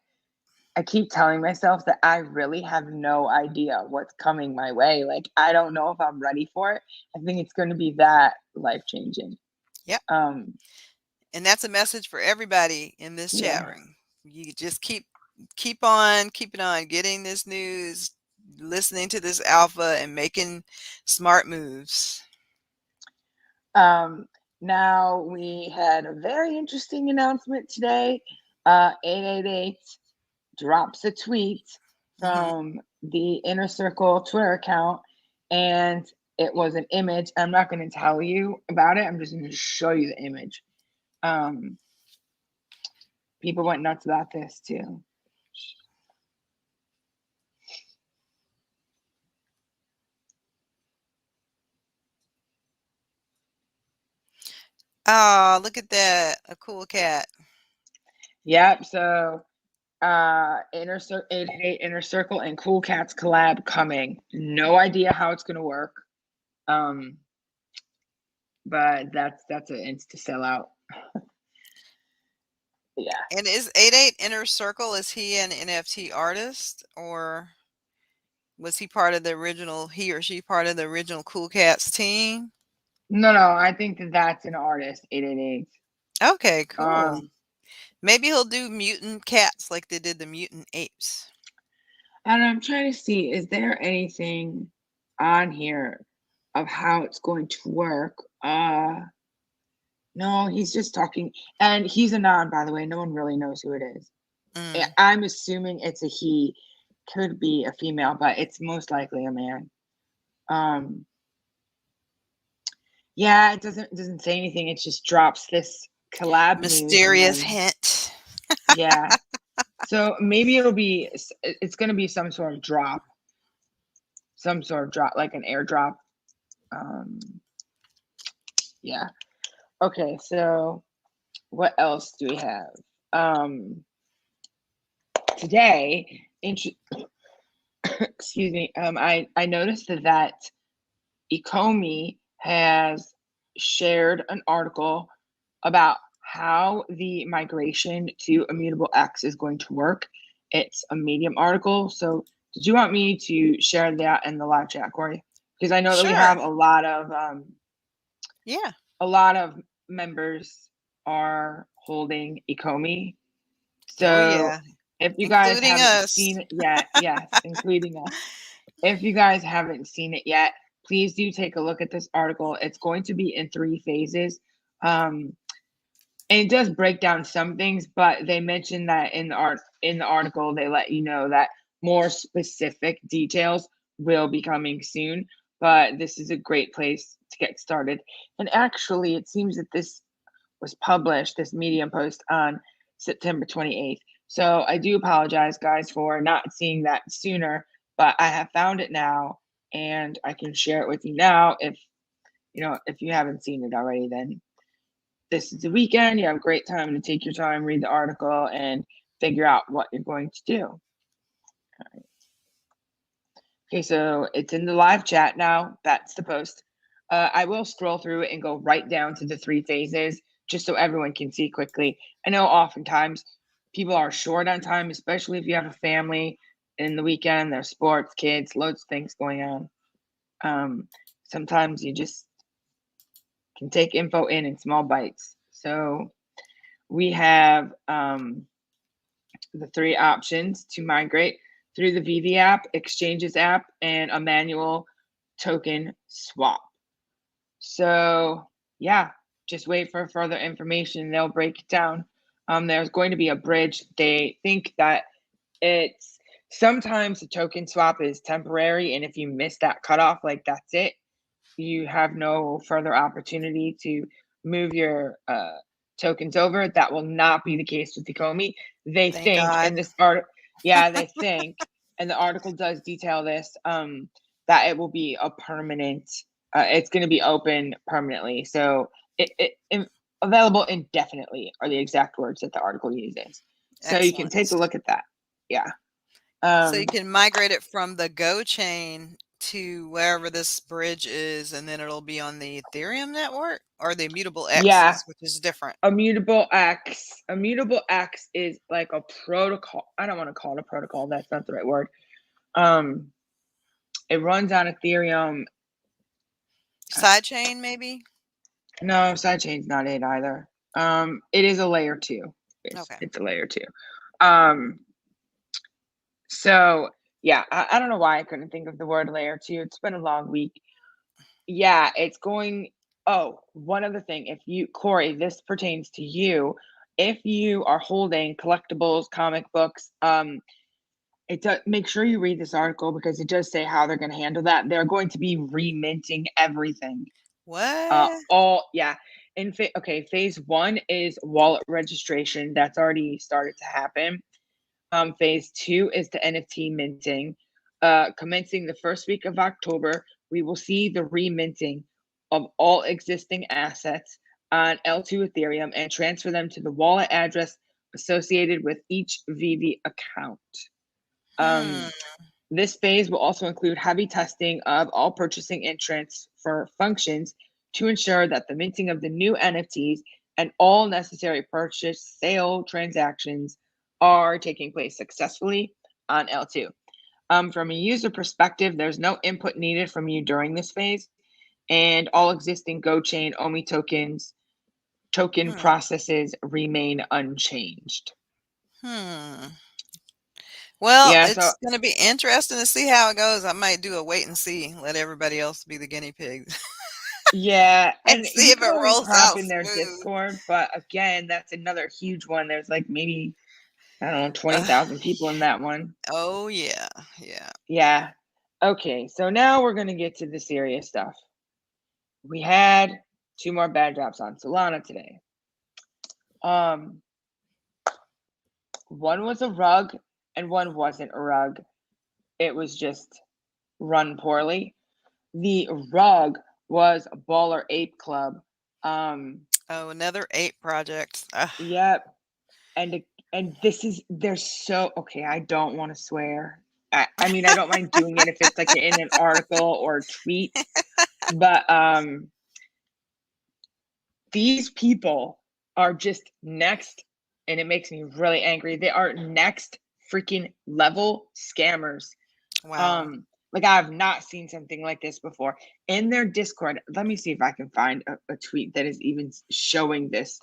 I keep telling myself that I really have no idea what's coming my way. Like, I don't know if I'm ready for it. I think it's going to be that life changing. Yep. Um, And that's a message for everybody in this chat yeah. room. You just keep on keeping on getting this news, listening to this alpha and making smart moves. Now we had a very interesting announcement today. 888 drops a tweet Mhm. from the Inner Circle Twitter account, and it was an image. I'm not going to tell you about it. I'm just going to show you the image. People went nuts about this too. Oh, look at that. A cool cat. Yep. So, Inner Circle and Cool Cats collab coming. No idea how it's going to work. But that's an insta sellout. Yeah. And is 88 Inner Circle, is he an NFT artist or was he or she part of the original Cool Cats team? No, I think that's an artist. 888. Okay, cool. Um, Maybe he'll do mutant cats like they did the mutant apes. and I'm trying to see, is there anything on here of how it's going to work? No, he's just talking, and he's a non, by the way. No one really knows who it is. Mm. I'm assuming it's a he. Could be a female, but it's most likely a man. Yeah, it doesn't say anything. It just drops this collab news, and Mysterious then hint. yeah. So maybe it's going to be some sort of drop, like an airdrop. Yeah. Okay. So what else do we have? Today, excuse me. I noticed that Ecomi has shared an article about how the migration to Immutable X is going to work. It's a Medium article. So did you want me to share that in the live chat, Corey? Because I know that we Sure. have a lot of Yeah. members are holding Ecomi. Oh So yeah. if you guys Including haven't us. seen it yet, yes, including us. If you guys haven't seen it yet, please do take a look at this article. It's going to be in 3 phases. And it does break down some things, but they mention that in the article, they let you know that more specific details will be coming soon. But this is a great place to get started. And actually, it seems that this was published, this Medium post, on September 28th. So I do apologize, guys, for not seeing that sooner, but I have found it now, and I can share it with you now. If you haven't seen it already, then this is the weekend. You have a great time to take your time, read the article, and figure out what you're going to do. Okay, so it's in the live chat now. That's the post. I will scroll through it and go right down to the 3 phases just so everyone can see quickly. I know oftentimes people are short on time, especially if you have a family. in the weekend. There's sports, kids, loads of things going on. Sometimes you just can take info in small bites. So we have the 3 options to migrate through the VV app, exchanges app, and a manual token swap. So yeah, just wait for further information. They'll break it down. There's going to be a bridge. They think that it's sometimes the token swap is temporary, and if you miss that cutoff, like that's it. You have no further opportunity to move your tokens over. That will not be the case with Tacomi. They Thank think God. in this article, yeah, they think, and the article does detail this, that it will be a permanent. It's going to be open permanently. So available indefinitely are the exact words that the article uses. So you can Excellent. take a look at that. Yeah. So you can migrate it from the Go chain to wherever this bridge is, and then it'll be on the Ethereum network or the Immutable Yeah. X's, which is different. Immutable X. Immutable X is like a protocol. I don't want to call it a protocol. That's not the right word. It runs on Ethereum. Sidechain, maybe? No, sidechain's not it either. It is a layer 2. Okay. It's a layer 2. So yeah, I don't know why I couldn't think of the word layer 2. It's been a long week. Yeah, it's going. Oh, one other thing. If you, Corey, this pertains to you. If you are holding collectibles, comic books, it does, make sure you read this article because it does say how they're going to handle that. They're going to be reminting everything. What? Yeah. Okay, phase 1 is wallet registration. That's already started to happen. Phase 2 is the NFT minting. Commencing the first week of October, we will see the reminting of all existing assets on L2 Ethereum and transfer them to the wallet address associated with each VV account. This phase will also include heavy testing of all purchasing and transfer functions to ensure that the minting of the new NFTs and all necessary purchase sale transactions are taking place successfully on L2. From a user perspective, there's no input needed from you during this phase, and all existing GoChain OMI token processes remain unchanged. Well, Yeah, it's going to be interesting to see how it goes. I might do a wait and see, let everybody else be the guinea pigs. Yeah, and see if it rolls out in their Discord, but again, that's another huge one. There's like maybe, I don't know, 20,000 people in that one. Oh yeah, yeah. Yeah. Okay, so now we're gonna get to the serious stuff. We had 2 more bad drops on Solana today. One was a rug and one wasn't a rug. It was just run poorly. The rug was Baller Ape Club. Oh, another ape project. Yep. And this is, they're so, okay, I don't want to swear. I mean, I don't mind doing it if it's like in an article or a tweet, but these people are just next, and it makes me really angry. They are next freaking level scammers. Wow. Like I have not seen something like this before. In their Discord, let me see if I can find a tweet that is even showing this,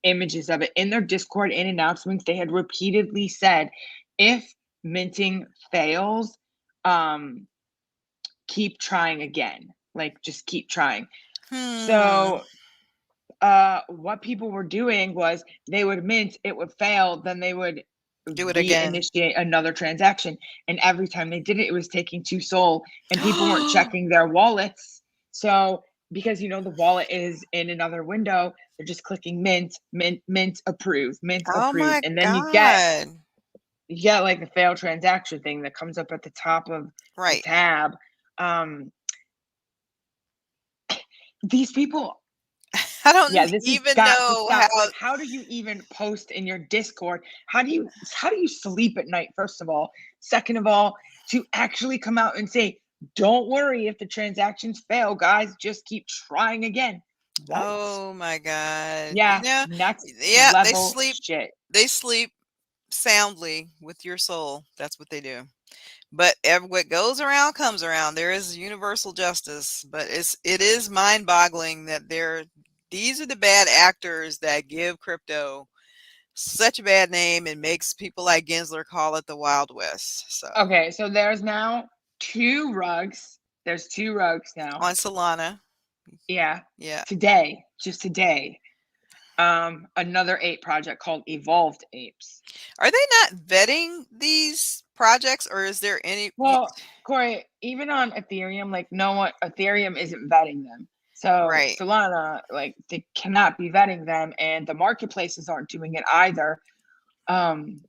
images of it. In their Discord, in announcements, they had repeatedly said, if minting fails, keep trying again. Like just keep trying. So what people were doing was they would mint, it would fail, then they would do it again, initiate another transaction, and every time they did it, it was taking 2 SOL, and people weren't checking their wallets. So because the wallet is in another window, they're just clicking mint, approve, approve, and then you get like the failed transaction thing that comes up at the top of the tab. These people, I don't even know how do you even post in your Discord? How do you sleep at night, first of all? Second of all, to actually come out and say, don't worry if the transactions fail, guys, just keep trying again. What? Oh my God. Yeah, next level they sleep. Shit. They sleep soundly with your soul, that's what they do. But what goes around comes around. There is universal justice, but it is mind-boggling that these are the bad actors that give crypto such a bad name and makes people like Gensler call it the Wild West. So Okay, so there's now 2 rugs. There's 2 rugs now. on Solana, Yeah. yeah. Today, just today, another ape project called Evolved Apes. Are they not vetting these projects, or is there any? Well, Corey, even on Ethereum, like Ethereum isn't vetting them. So Right. Solana, like they cannot be vetting them, and the marketplaces aren't doing it either. Um,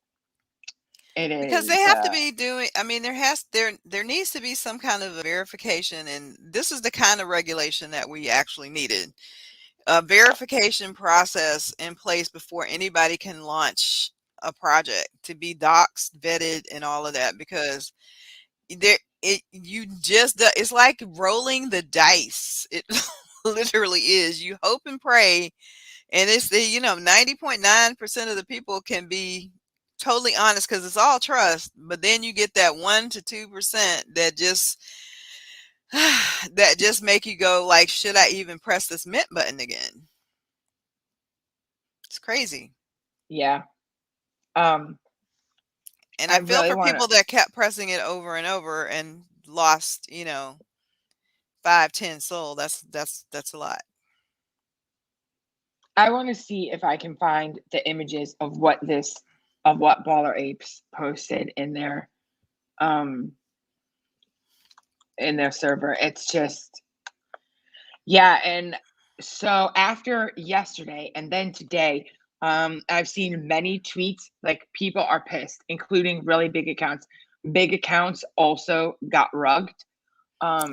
it Because they is have to be doing, I mean, there needs to be some kind of a verification, and this is the kind of regulation that we actually needed. A verification process in place before anybody can launch a project, to be doxed, vetted, and all of that, because it's like rolling the dice. It literally is. You hope and pray, and it's the 90.9% of the people can be totally honest because it's all trust, but then you get that 1 to 2% that just that just make you go like, should I even press this mint button again? It's crazy. yeah. Um, And I I feel really for want to. people that kept pressing it over and over and lost 5, 10 soul. That's a lot. I want to see if I can find the images of what Baller Apes posted um in their server. It's just, yeah. And so after yesterday and then today, I've seen many tweets, like people are pissed, including really big accounts. Big accounts also got rugged,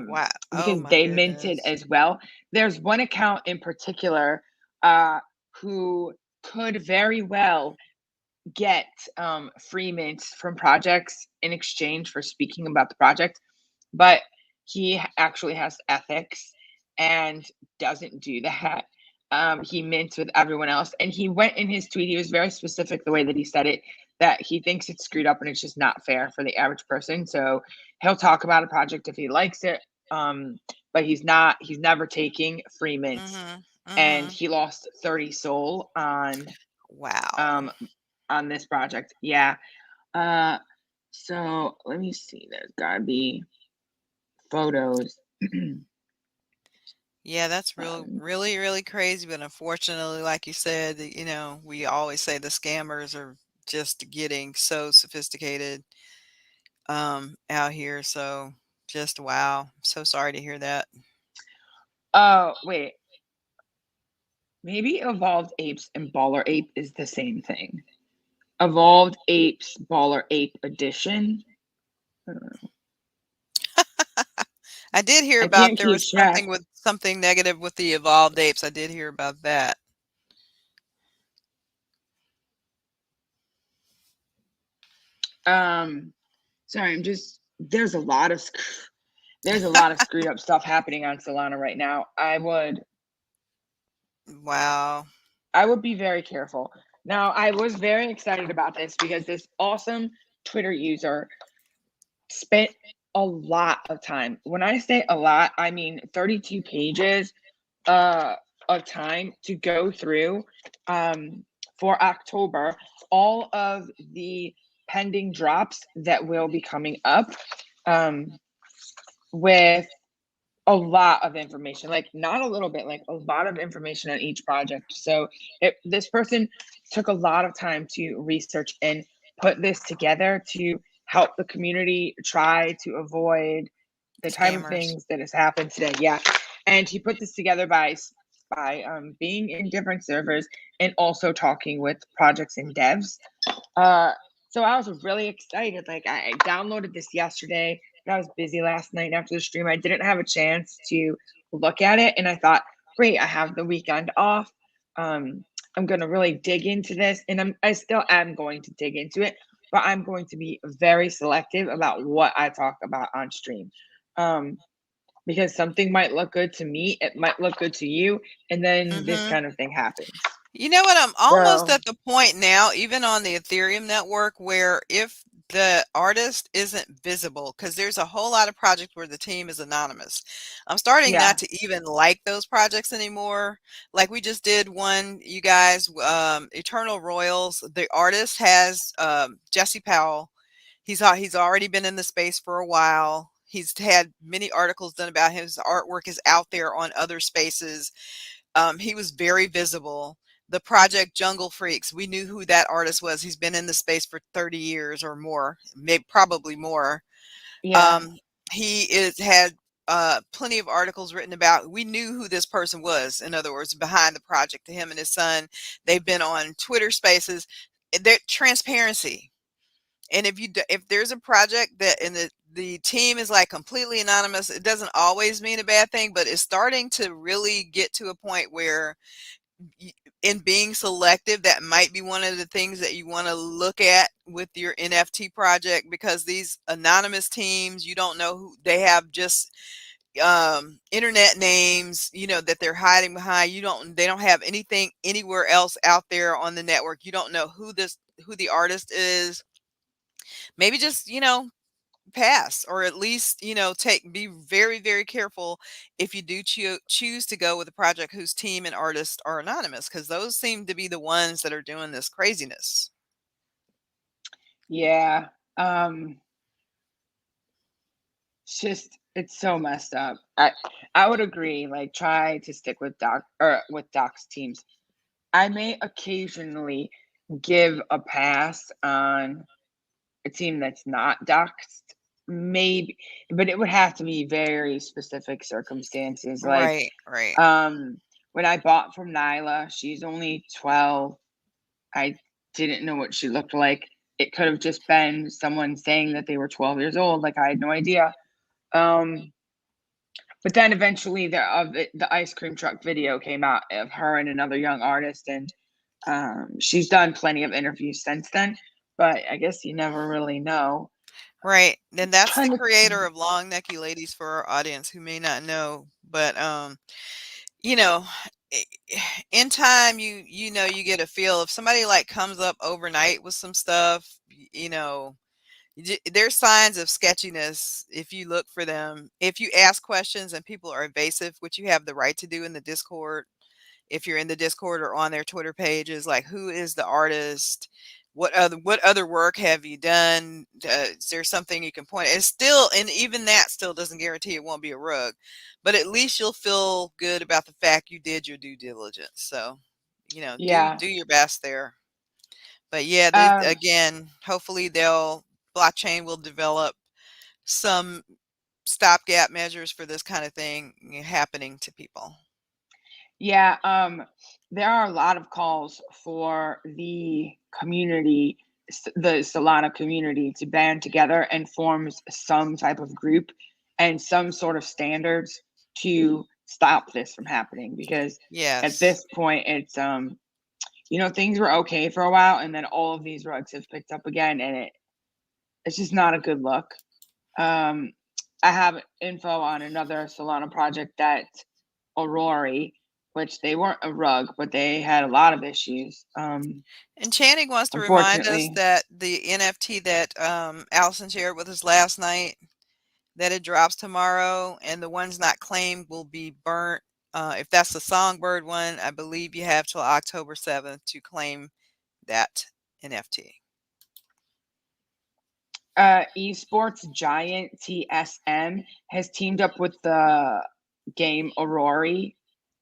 Wow. Oh because my they minted goodness. as well. There's one account in particular who could very well get free mints from projects in exchange for speaking about the project, but he actually has ethics and doesn't do that. He mints with everyone else, and he went in his tweet. He was very specific the way that he said it, that he thinks it's screwed up and it's just not fair for the average person. So he'll talk about a project if he likes it, but he's never taking free mints. Mhm. And Mhm. he lost 30 soul Wow. um, on this project. Yeah. Uh, so let me see. There's gotta be photos. Yeah, that's Um, really, really crazy. But unfortunately, like you said, we always say the scammers are just getting so sophisticated out here. So just wow. So sorry to hear that. oh wait, maybe Evolved Apes and Baller Ape is the same thing. Evolved Apes Baller Ape Edition. I did hear I about can't there keep was track. something negative with the evolved apes. I did hear about that. Sorry, there's a lot of screwed up stuff happening on Solana right now. Wow. I would be very careful. Now, I was very excited about this because this awesome Twitter user spent a lot of time. When I say a lot, I mean 32 pages of time to go through, for October, all of the pending drops that will be coming up, with a lot of information, like not a little bit, like a lot of information on each project. So this person took a lot of time to research and put this together to help the community try to avoid the type of Scammers. things that has happened today. Yeah. And he put this together by being in different servers and also talking with projects and devs. So I was really excited. Like I downloaded this yesterday, but I was busy last night after the stream. I didn't have a chance to look at it, and I thought, great, I have the weekend off. I'm gonna really dig into this, and I still am going to dig into it, but I'm going to be very selective about what I talk about on stream. Because something might look good to me, it might look good to you, and then this Mhm. kind of thing happens. You know what? I'm almost So at the point now, even on the Ethereum network, where if the artist isn't visible, because there's a whole lot of projects where the team is anonymous, I'm starting not yeah, to even like those projects anymore. Like we just did one, you guys, Eternal Royals. The artist has Jesse Powell. He's already been in the space for a while. He's had many articles done about him. His artwork is out there on other spaces. He was very visible. The project Jungle Freaks, we knew who that artist was. He's been in the space for 30 years or more, maybe probably more. yeah, Um, he is had plenty of articles written about. We knew who this person was. In other words, behind the project, to him and his son, they've been on Twitter Spaces. They're transparency. And if there's a project that and the team is like completely anonymous, it doesn't always mean a bad thing, but it's starting to really get to a point where in being selective, that might be one of the things that you want to look at with your NFT project, because these anonymous teams, you don't know who they have, just internet names, that they're hiding behind. They don't have anything anywhere else out there on the network. You don't know who the artist is. Maybe just, pass, or at least, be very, very careful if you do choose to go with a project whose team and artists are anonymous, because those seem to be the ones that are doing this craziness. yeah. It's so messed up. I would agree. Like, try to stick with Doc's teams. I may occasionally give a pass on a team that's not doxed, maybe, but it would have to be very specific circumstances. Like, Right, right. when I bought from Nyla, she's only 12. I didn't know what she looked like. It could have just been someone saying that they were 12 years old. Like, I had no idea. But then eventually the ice cream truck video came out of her and another young artist, and she's done plenty of interviews since then. But I guess you never really know. Right. Then It's that's the kind of creator of Long Necky Ladies, for our audience who may not know. But you know, i- in time, you get a feel if somebody like comes up overnight with some stuff, there's signs of sketchiness if you look for them. If you ask questions and people are evasive, which you have the right to do in the Discord, if you're in the Discord or on their Twitter pages, like, who is the artist? What other work have you done? Is there something you can point? It's still, and even that still doesn't guarantee it won't be a rug, but at least you'll feel good about the fact you did your due diligence. So, do yeah. do your best there. But yeah, Um, again, hopefully blockchain will develop some stopgap measures for this kind of thing happening to people. yeah. There are a lot of calls for the community, the Solana community, to band together and form some type of group and some sort of standards to stop this from happening. Because at Yes. this point, things were okay for a while, and then all of these rugs have picked up again, and it's just not a good look. Um, I have info on another Solana project that Aurori, which they weren't a rug, but they had a lot of issues. And Channing wants to remind us Unfortunately, that the NFT that Allison shared with us last night, that it drops tomorrow, and the ones not claimed will be burnt. If that's the Songbird one, I believe you have till October 7th to claim that NFT. esports giant TSM has teamed up with the game Aurori,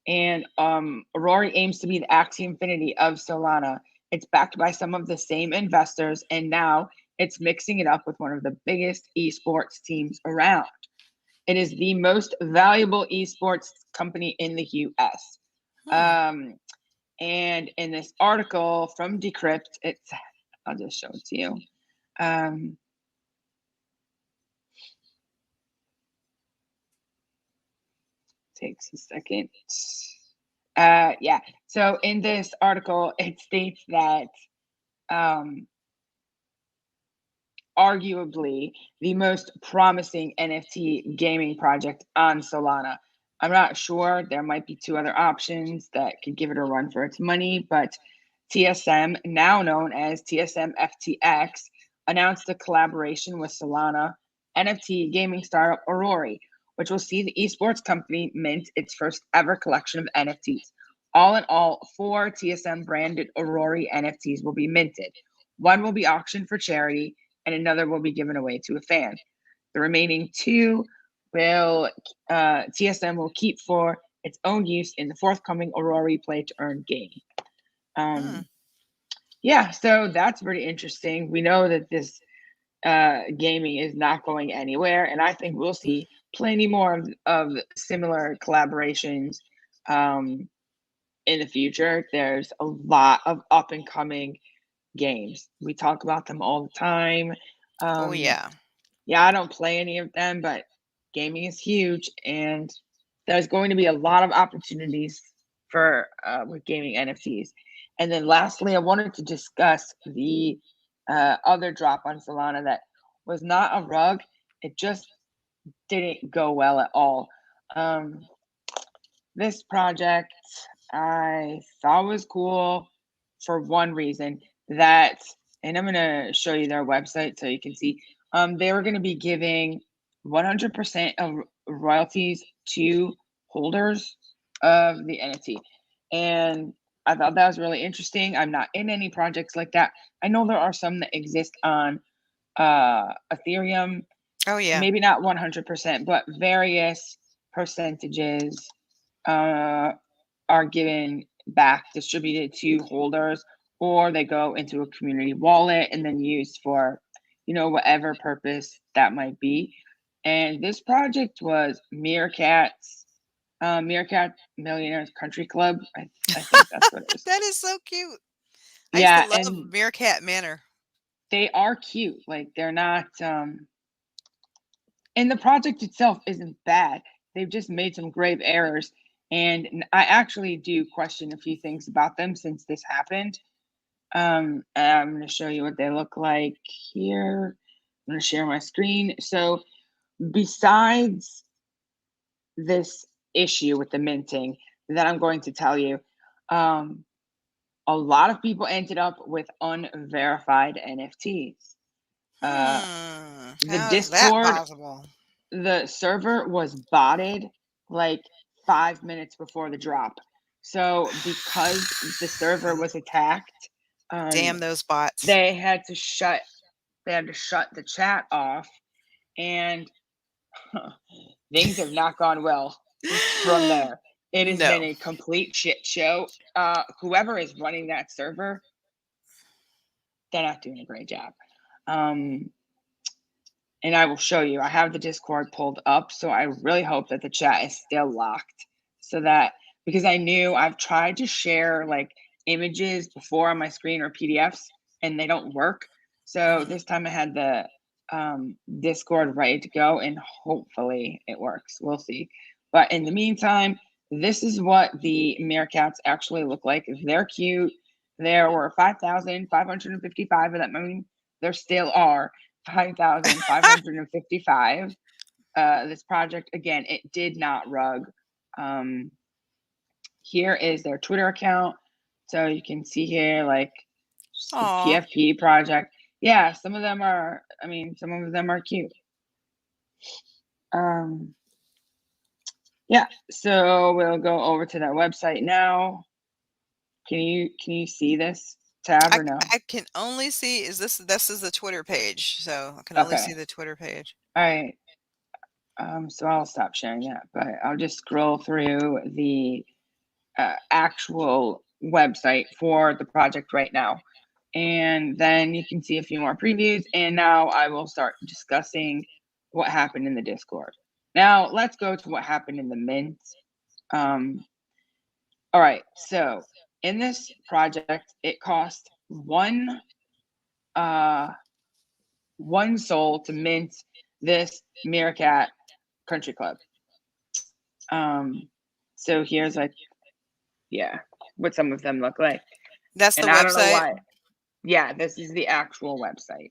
and Aurori aims to be the Axie Infinity of Solana. It's backed by some of the same investors, and now it's mixing it up with one of the biggest esports teams around. It is the most valuable esports company in the US. Hmm. Um, and in this article from Decrypt, I'll just show it to you. Um, takes a second. Yeah. So in this article, it states that um, arguably the most promising NFT gaming project on Solana. I'm not sure. There might be two other options that could give it a run for its money, but TSM, now known as TSM FTX, announced a collaboration with Solana NFT gaming startup Aurori, which will see the esports company mint its first ever collection of NFTs. All in all, 4 TSM branded Aurori NFTs will be minted. One will be auctioned for charity, and another will be given away to a fan. The remaining 2 will TSM will keep for its own use in the forthcoming Aurori Play to Earn game. Hmm. Yeah, so that's pretty interesting. We know that this gaming is not going anywhere, and I think we'll see plenty more of similar collaborations in the future. There's a lot of up and coming games. We talk about them all the time. Oh yeah. Yeah, I don't play any of them, but gaming is huge, and there's going to be a lot of opportunities for with gaming NFTs. And then lastly, I wanted to discuss the other drop on Solana that was not a rug. It just didn't go well at all. Um, this project I thought was cool for one reason that, and I'm going to show you their website so you can see. They were going to be giving 100% of royalties to holders of the NFT. And I thought that was really interesting. I'm not in any projects like that. I know there are some that exist on Ethereum, Oh yeah. maybe not 100%, but various percentages are given back, distributed to holders, or they go into a community wallet and then used for, whatever purpose that might be. And this project was Meerkat Millionaires Country Club. I think that's what it is. That is so cute. I used to Yeah, love and Meerkat Manor. they are cute. Like they're not and the project itself isn't bad. They've just made some grave errors. And I actually do question a few things about them since this happened. And I'm going to show you what they look like here. I'm going to share my screen. So, besides this issue with the minting that I'm going to tell you, a lot of people ended up with unverified NFTs. The How is that Discord, possible? the server was botted like 5 minutes before the drop. So because the server was attacked, Damn those bots. they had to shut the chat off, and things have not gone well from there. It has been No. a complete shit show. Whoever is running that server, they're not doing a great job. And I will show you. I have the Discord pulled up, so I really hope that the chat is still locked, so that, because I've tried to share like images before on my screen or PDFs, and they don't work. So this time I had the Discord ready to go, and hopefully it works. We'll see. But in the meantime, this is what the meerkats actually look like. They're cute. There were 5,555 of them. I mean, there still are 5,555. This project, again, it did not rug. Here is their Twitter account. So you can see here, like, just the Aw. PFP project. Yeah, some of them are cute. Yeah, so we'll go over to their website now. Can you see this tab or no? I can only see this is the Twitter page, so I can only see Okay. the Twitter page. All right. So I'll stop sharing that, but I'll just scroll through the actual website for the project right now. And then you can see a few more previews. And now I will start discussing what happened in the Discord. Now let's go to what happened in the mint. All right. So in this project, it cost one soul to mint this Meerkat Country Club. So here's what some of them look like. That's the And I don't know website. why. Yeah, this is the actual website.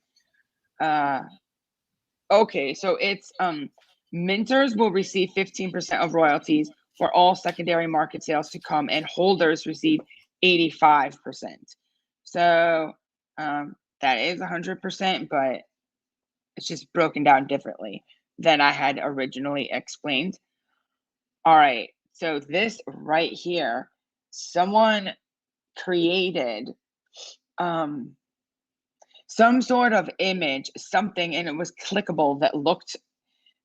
Okay, so it's Minters will receive 15% of royalties for all secondary market sales to come, and holders receive 85%. So that is 100%, but it's just broken down differently than I had originally explained. All right, so this right here, someone created some sort of image, something, and it was clickable that looked,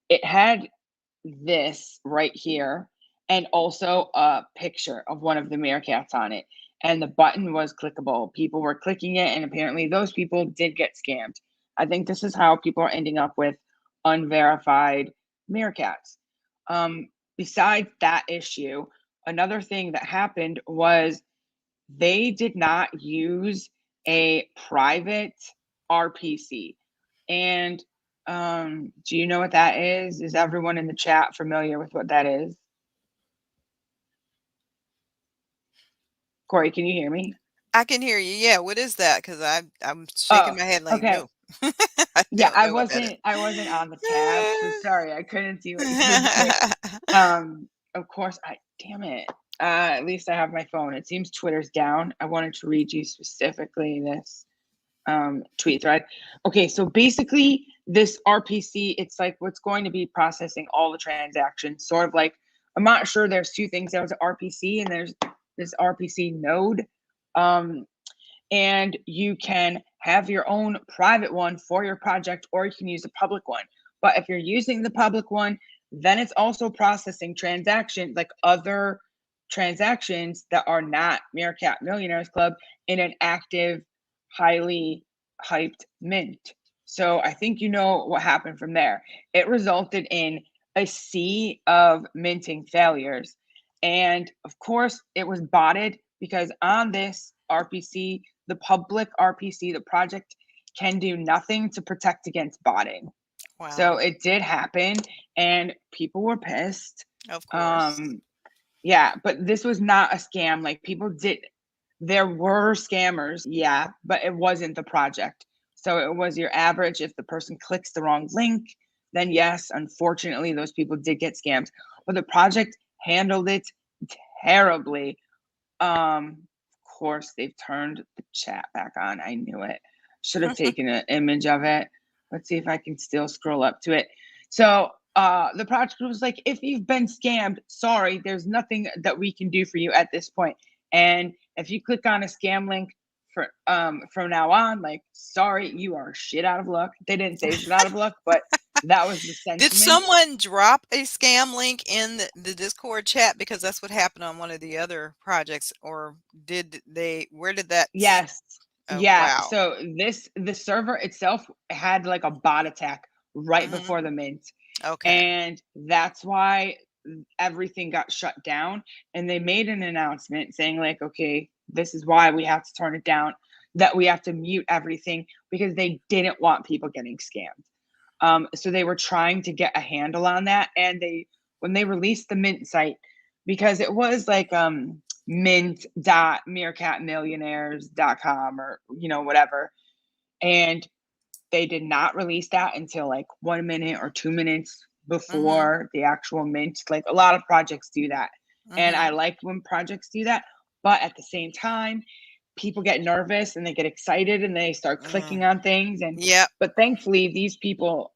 it had this right here and also a picture of one of the meerkats on it. And the button was clickable. People were clicking it, and apparently those people did get scammed. I think this is how people are ending up with unverified meerkats. Besides that issue, another thing that happened was they did not use a private RPC. And do you know what that is? Is everyone in the chat familiar with what that is? Corey, can you hear me? I can hear you. Yeah, what is that? Because I'm shaking Oh, my head like, okay. no, I Yeah, don't know what that I wasn't on the tab, so is. sorry, I couldn't see what you were doing. Of course, damn it. At least I have my phone. It seems Twitter's down. I wanted to read you specifically this tweet thread. Okay, so basically this RPC, it's like what's going to be processing all the transactions, sort of like, I'm not sure, there's two things. There's an RPC and there's this RPC node. And you can have your own private one for your project, or you can use a public one. But if you're using the public one, then it's also processing transactions, like other transactions that are not Meerkat Millionaires Club, in an active, highly hyped mint. So I think you know what happened from there. It resulted in a sea of minting failures. And of course, it was botted because on this RPC, the public RPC, the project can do nothing to protect against botting. So Wow. it did happen, and people were pissed. Of course. Yeah, but this was not a scam. Like, people did, there were scammers, yeah, but it wasn't the project. So it was your average. If the person clicks the wrong link, then yes, unfortunately, those people did get scammed. But the project handled it terribly. Of course, they've turned the chat back on. I knew it. Should have taken an image of it. Let's see if I can still scroll up to it. So the project was like, if you've been scammed, sorry, there's nothing that we can do for you at this point. And if you click on a scam link for from now on, like, sorry, you are shit out of luck. They didn't say shit out of luck, but that was the Did sentiment. someone drop a scam link in the Discord chat? Because that's what happened on one of the other projects. Or did they, where did that? Yes. Oh, Yeah. wow. So the server itself had like a bot attack right Hmm. before the mint. Okay. And that's why everything got shut down. And they made an announcement saying, like, okay, this is why we have to turn it down, that we have to mute everything, because they didn't want people getting scammed. So they were trying to get a handle on that. And when they released the mint site, because it was like mint.meerkatmillionaires.com, or whatever, and they did not release that until like 1 minute or 2 minutes Hmm. before the actual mint. Like, a lot of projects do that, and Hmm. I like when projects do that. But at the same time, people get nervous and they get excited and they start clicking on things. And Yep. but thankfully, these people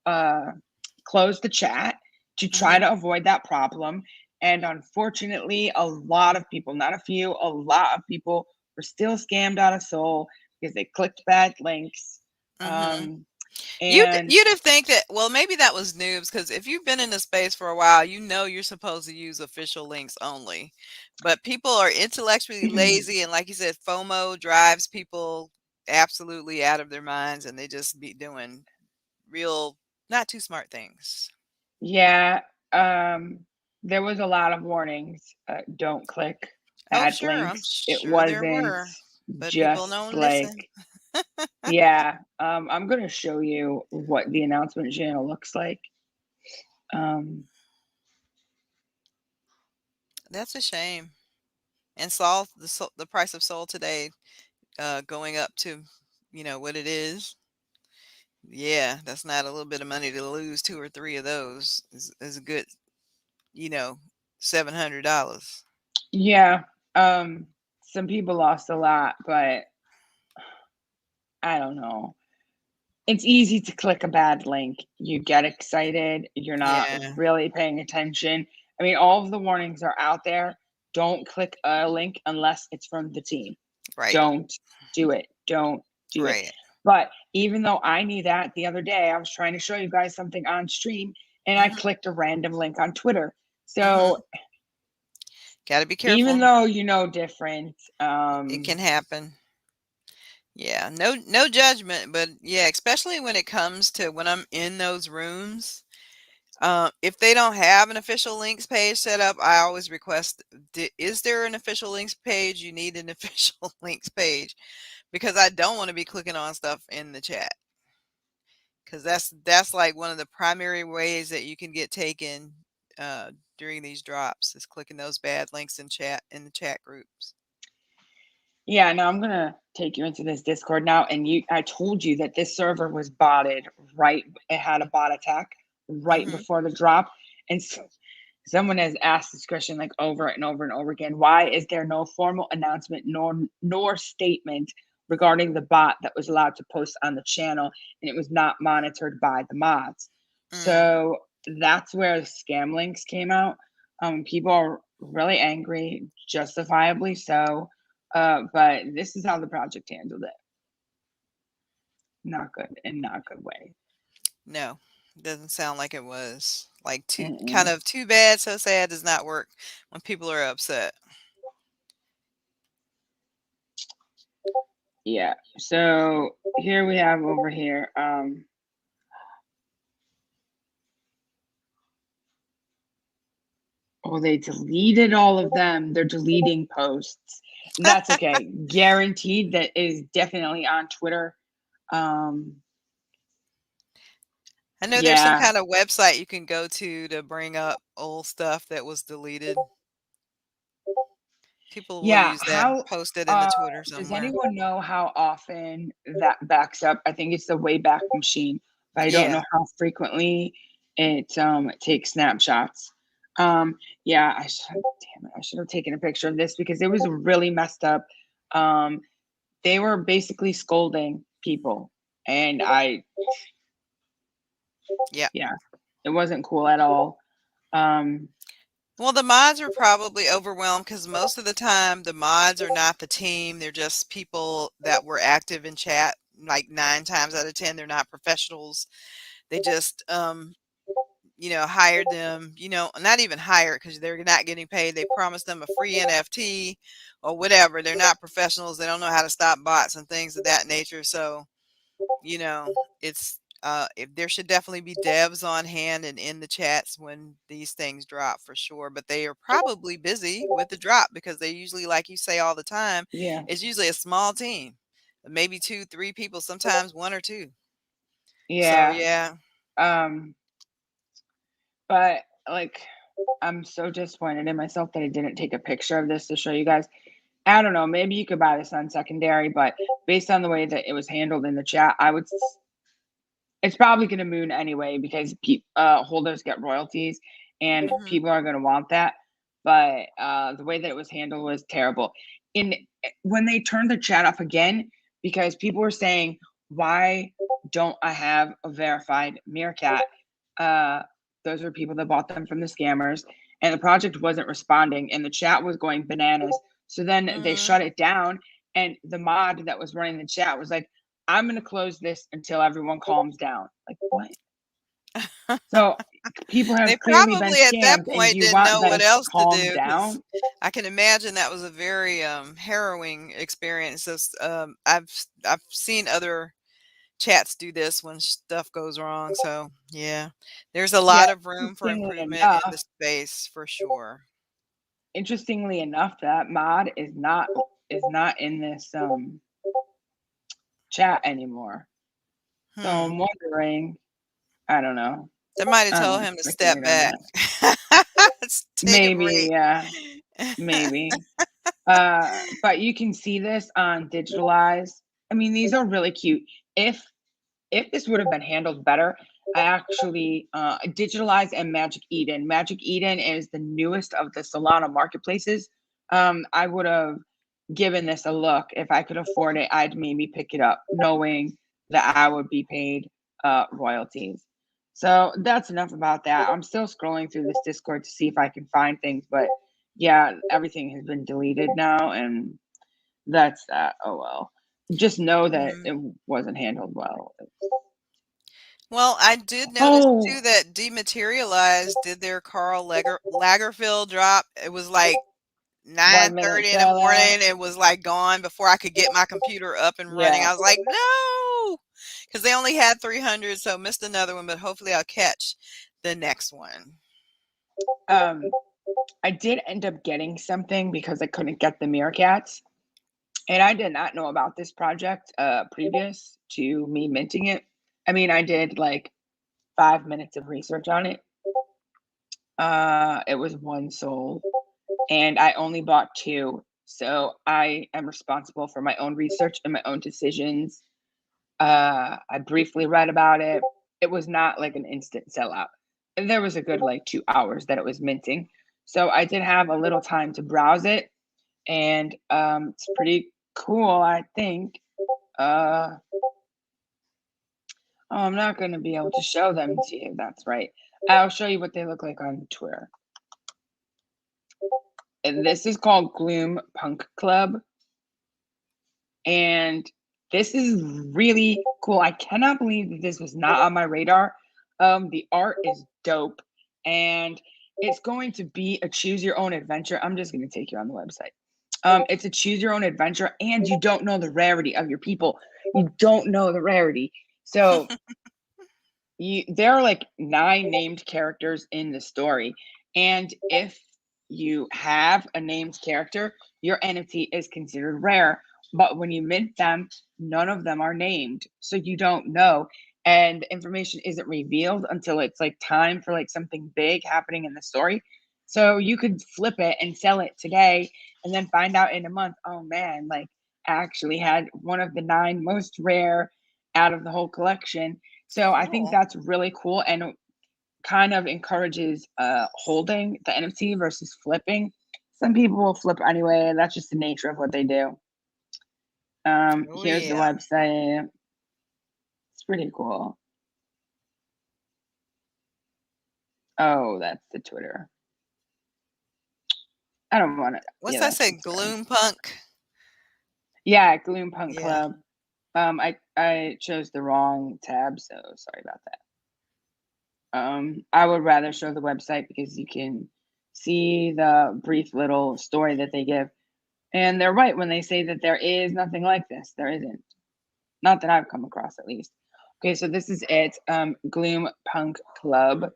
closed the chat to try Hmm. to avoid that problem. And unfortunately, a lot of people, not a few, a lot of people were still scammed out of soul because they clicked bad links. Hmm. Um, You'd and you'd have think that, well, maybe that was noobs, because if you've been in the space for a while, you know you're supposed to use official links only. But people are intellectually lazy, and like you said, FOMO drives people absolutely out of their minds, and they just be doing real not too smart things. yeah, there was a lot of warnings. Don't click Oh, add sure, I'm links. It sure there wasn't were, but people just don't listen. like, yeah. I'm gonna show you what the announcement channel looks like. Um, That's a shame. And Sol, the price of Sol today, going up to, what it is. Yeah, that's not a little bit of money to lose. Two or three of those is a good, you know, $700. Yeah. Some people lost a lot, but I don't know. It's easy to click a bad link. You get excited. You're not Yeah, really paying attention. I mean, all of the warnings are out there. Don't click a link unless it's from the team. right, Don't do it. Don't do it. right. But even though I knew that the other day, I was trying to show you guys something on stream and I Mhm, clicked a random link on Twitter. mhm. So Gotta be even careful. though you know different, It can happen. Yeah, no judgment, but yeah, especially when it comes to when I'm in those rooms. If they don't have an official links page set up, I always request, is there an official links page? You need an official links page because I don't want to be clicking on stuff in the chat because that's like one of the primary ways that you can get taken during these drops is clicking those bad links in the chat groups. yeah, now I'm gonna take you into this Discord now, and I told you that this server was botted right. It had a bot attack right Hmm. before the drop, and so someone has asked this question like over and over and over again. Why is there no formal announcement nor statement regarding the bot that was allowed to post on the channel, and it was not monitored by the mods? Mm. So that's where the scam links came out. People are really angry, justifiably so. But this is how the project handled it. Not good, in not good way. No, doesn't sound like it was. Like kind Mm-mm. of too bad, so sad does not work when people are upset. Yeah. So here we have over here. Oh, they deleted all of them. They're deleting posts. That's okay. Guaranteed that is definitely on Twitter. Um, I know there's some yeah. kind of website you can go to bring up old stuff that was deleted. People will Yeah. use that, How post it in the Twitter does somewhere. anyone know how often that backs up? I think it's the Wayback Machine, but I don't Yeah. know how frequently it takes snapshots. Yeah, damn it, I should have taken a picture of this because it was really messed up. Um, they were basically scolding people, and Yeah. yeah, it wasn't cool at all. Um, Well, the mods were probably overwhelmed because most of the time the mods are not the team. They're just people that were active in chat. Like 9 times out of 10, they're not professionals. They just, hired them, not even hired because they're not getting paid. They promised them a free NFT or whatever. They're not professionals. They don't know how to stop bots and things of that nature. So, you know, it's if there should definitely be devs on hand and in the chats when these things drop for sure. But they are probably busy with the drop because they usually, like you say all the time, yeah, it's usually a small team, maybe two, three people, sometimes one or two. So yeah. yeah. Um, but like, I'm so disappointed in myself that I didn't take a picture of this to show you guys. I don't know. Maybe you could buy this on secondary, but based on the way that it was handled in the chat, it's probably going to moon anyway because holders get royalties and Hmm. people are going to want that. But the way that it was handled was terrible. In When they turned the chat off again, because people were saying, "Why don't I have a verified Meerkat?" Uh, those were people that bought them from the scammers, and the project wasn't responding, and the chat was going bananas. So then they Hmm. shut it down, and the mod that was running the chat was like, I'm going to close this until everyone calms down. Like, what? So people They have clearly been probably at that scammed, and point you didn't want know them what to else to calm do because down? I can imagine that was a very harrowing experience. I've seen other chats do this when stuff goes wrong. So yeah, there's a Yeah. lot of room for Interestingly improvement in enough, the space for sure. that mod is not in this chat anymore. So Hmm. I'm wondering. I don't know. They might have I don't told know. him to step Speculate on back. that. Take a Maybe. break. Yeah. Maybe. But you can see this on Digitalize. I mean, these are really cute. If if this would have been handled better, I actually digitalized and Magic Eden. Magic Eden is the newest of the Solana marketplaces. I would have given this a look. If I could afford it, I'd maybe pick it up, knowing that I would be paid royalties. So that's enough about that. I'm still scrolling through this Discord to see if I can find things, but yeah, everything has been deleted now, and that's that. Oh well. Just know that it wasn't handled well. Well, I did notice Oh, too that Dematerialized did their Carl Lagerfeld drop. It was like 1 minute 9:30 in the trailer. morning. It was like gone before I could get my computer up and running. Yeah. I was like, no, because they only had 300, so missed another one. But hopefully, I'll catch the next one. I did end up getting something because I couldn't get the Meerkats. And I did not know about this project previous to me minting it. I mean, I did like 5 minutes of research on it. It was 1 soul, and I only bought 2. So I am responsible for my own research and my own decisions. I briefly read about it. It was not like an instant sellout. There was a good like 2 hours that it was minting. So I did have a little time to browse it, and it's pretty cool, I think. Oh, I'm not going to be able to show them to you. That's right. I'll show you what they look like on Twitter. And this is called Gloom Punk Club. And this is really cool. I cannot believe that this was not on my radar. The art is dope. And it's going to be a choose your own adventure. I'm just going to take you on the website. It's a choose your own adventure, and you don't know the rarity of your people. You don't know the rarity. So there are like 9 named characters in the story. And if you have a named character, your NFT is considered rare. But when you mint them, none of them are named. So you don't know. And information isn't revealed until it's like time for like something big happening in the story. So you could flip it and sell it today and then find out in a month, oh man, like I actually had one of the 9 most rare out of the whole collection. So I think Cool. that's really cool and kind of encourages holding the NFT versus flipping. Some people will flip anyway, and that's just the nature of what they do. Oh Here's the yeah. website. It's pretty cool. Oh, that's the Twitter. I don't want to. What's Yeah, that that's say? Instagram. Gloom Punk. Yeah, Gloom Punk Yeah. Club. I chose the wrong tab, so sorry about that. I would rather show the website because you can see the brief little story that they give. And they're right when they say that there is nothing like this. There isn't. Not that I've come across, at least. Okay, so this is it. Gloom Punk Club.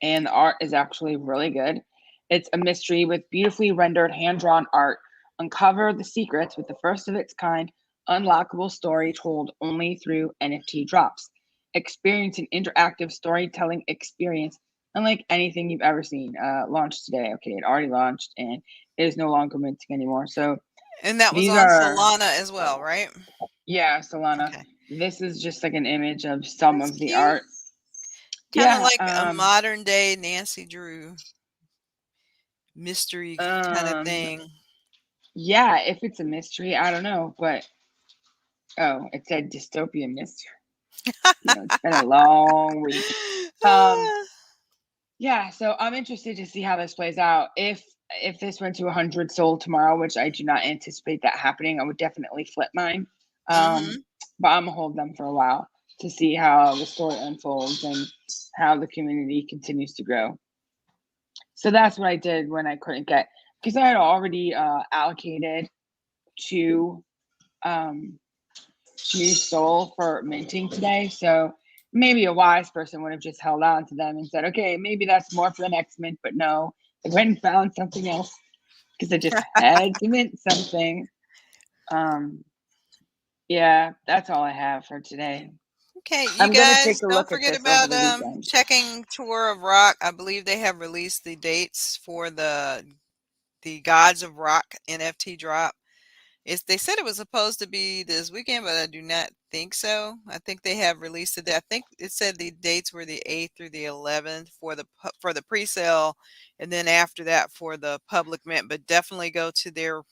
And the art is actually really good. It's a mystery with beautifully rendered hand-drawn art. Uncover the secrets with the first of its kind, unlockable story told only through NFT drops. Experience an interactive storytelling experience unlike anything you've ever seen. Launched today. Okay, it already launched and it is no longer minting anymore. So And that was these on are, Solana as well, right? yeah, Solana. Okay. This is just like an image of some That's of the cute. art. Kind of Yeah. like a modern day Nancy Drew mystery kind of Um, thing. yeah, if it's a mystery, I don't know, but oh, it said dystopian mystery. It's been a long week. Yeah, so I'm interested to see how this plays out. If this went to 100 sold tomorrow, which I do not anticipate that happening, I would definitely flip mine. Mm-hmm. But I'm gonna hold them for a while to see how the story unfolds and how the community continues to grow. So that's what I did when I couldn't get, because I had already allocated to soul for minting today. So maybe a wise person would have just held on to them and said, okay, maybe that's more for the next mint. But no, I went and found something else because I just had to mint something. Yeah, that's all I have for today. Okay, you I'm gonna guys take a don't look at forget this over about the weekend. checking Tour of Rock. I believe they have released the dates for the Gods of Rock NFT drop. They said it was supposed to be this weekend, but I do not think so. I think they have released it. I think it said the dates were the 8th through the 11th for the pre-sale, and then after that for the public mint. But definitely go to their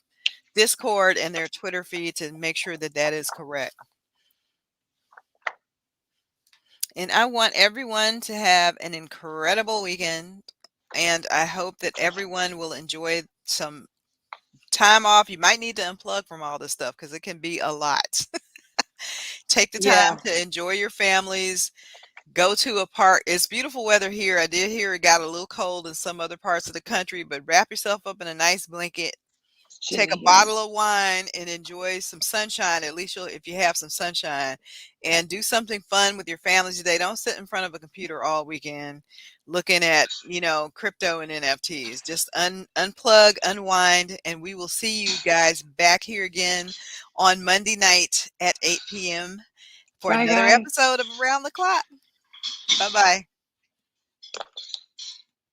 Discord and their Twitter feed to make sure that that is correct. And I want everyone to have an incredible weekend. And I hope that everyone will enjoy some time off. You might need to unplug from all this stuff because it can be a lot. Take the time Yeah. to enjoy your families. Go to a park. It's beautiful weather here. I did hear it got a little cold in some other parts of the country, but wrap yourself up in a nice blanket. It's Take chilly a here. bottle of wine and enjoy some sunshine. At least if you have some sunshine, and do something fun with your families today. Don't sit in front of a computer all weekend looking at, crypto and NFTs. Just unplug, unwind, and we will see you guys back here again on Monday night at 8 p.m. for Bye, another guys. episode of Around the Clock. Bye-bye.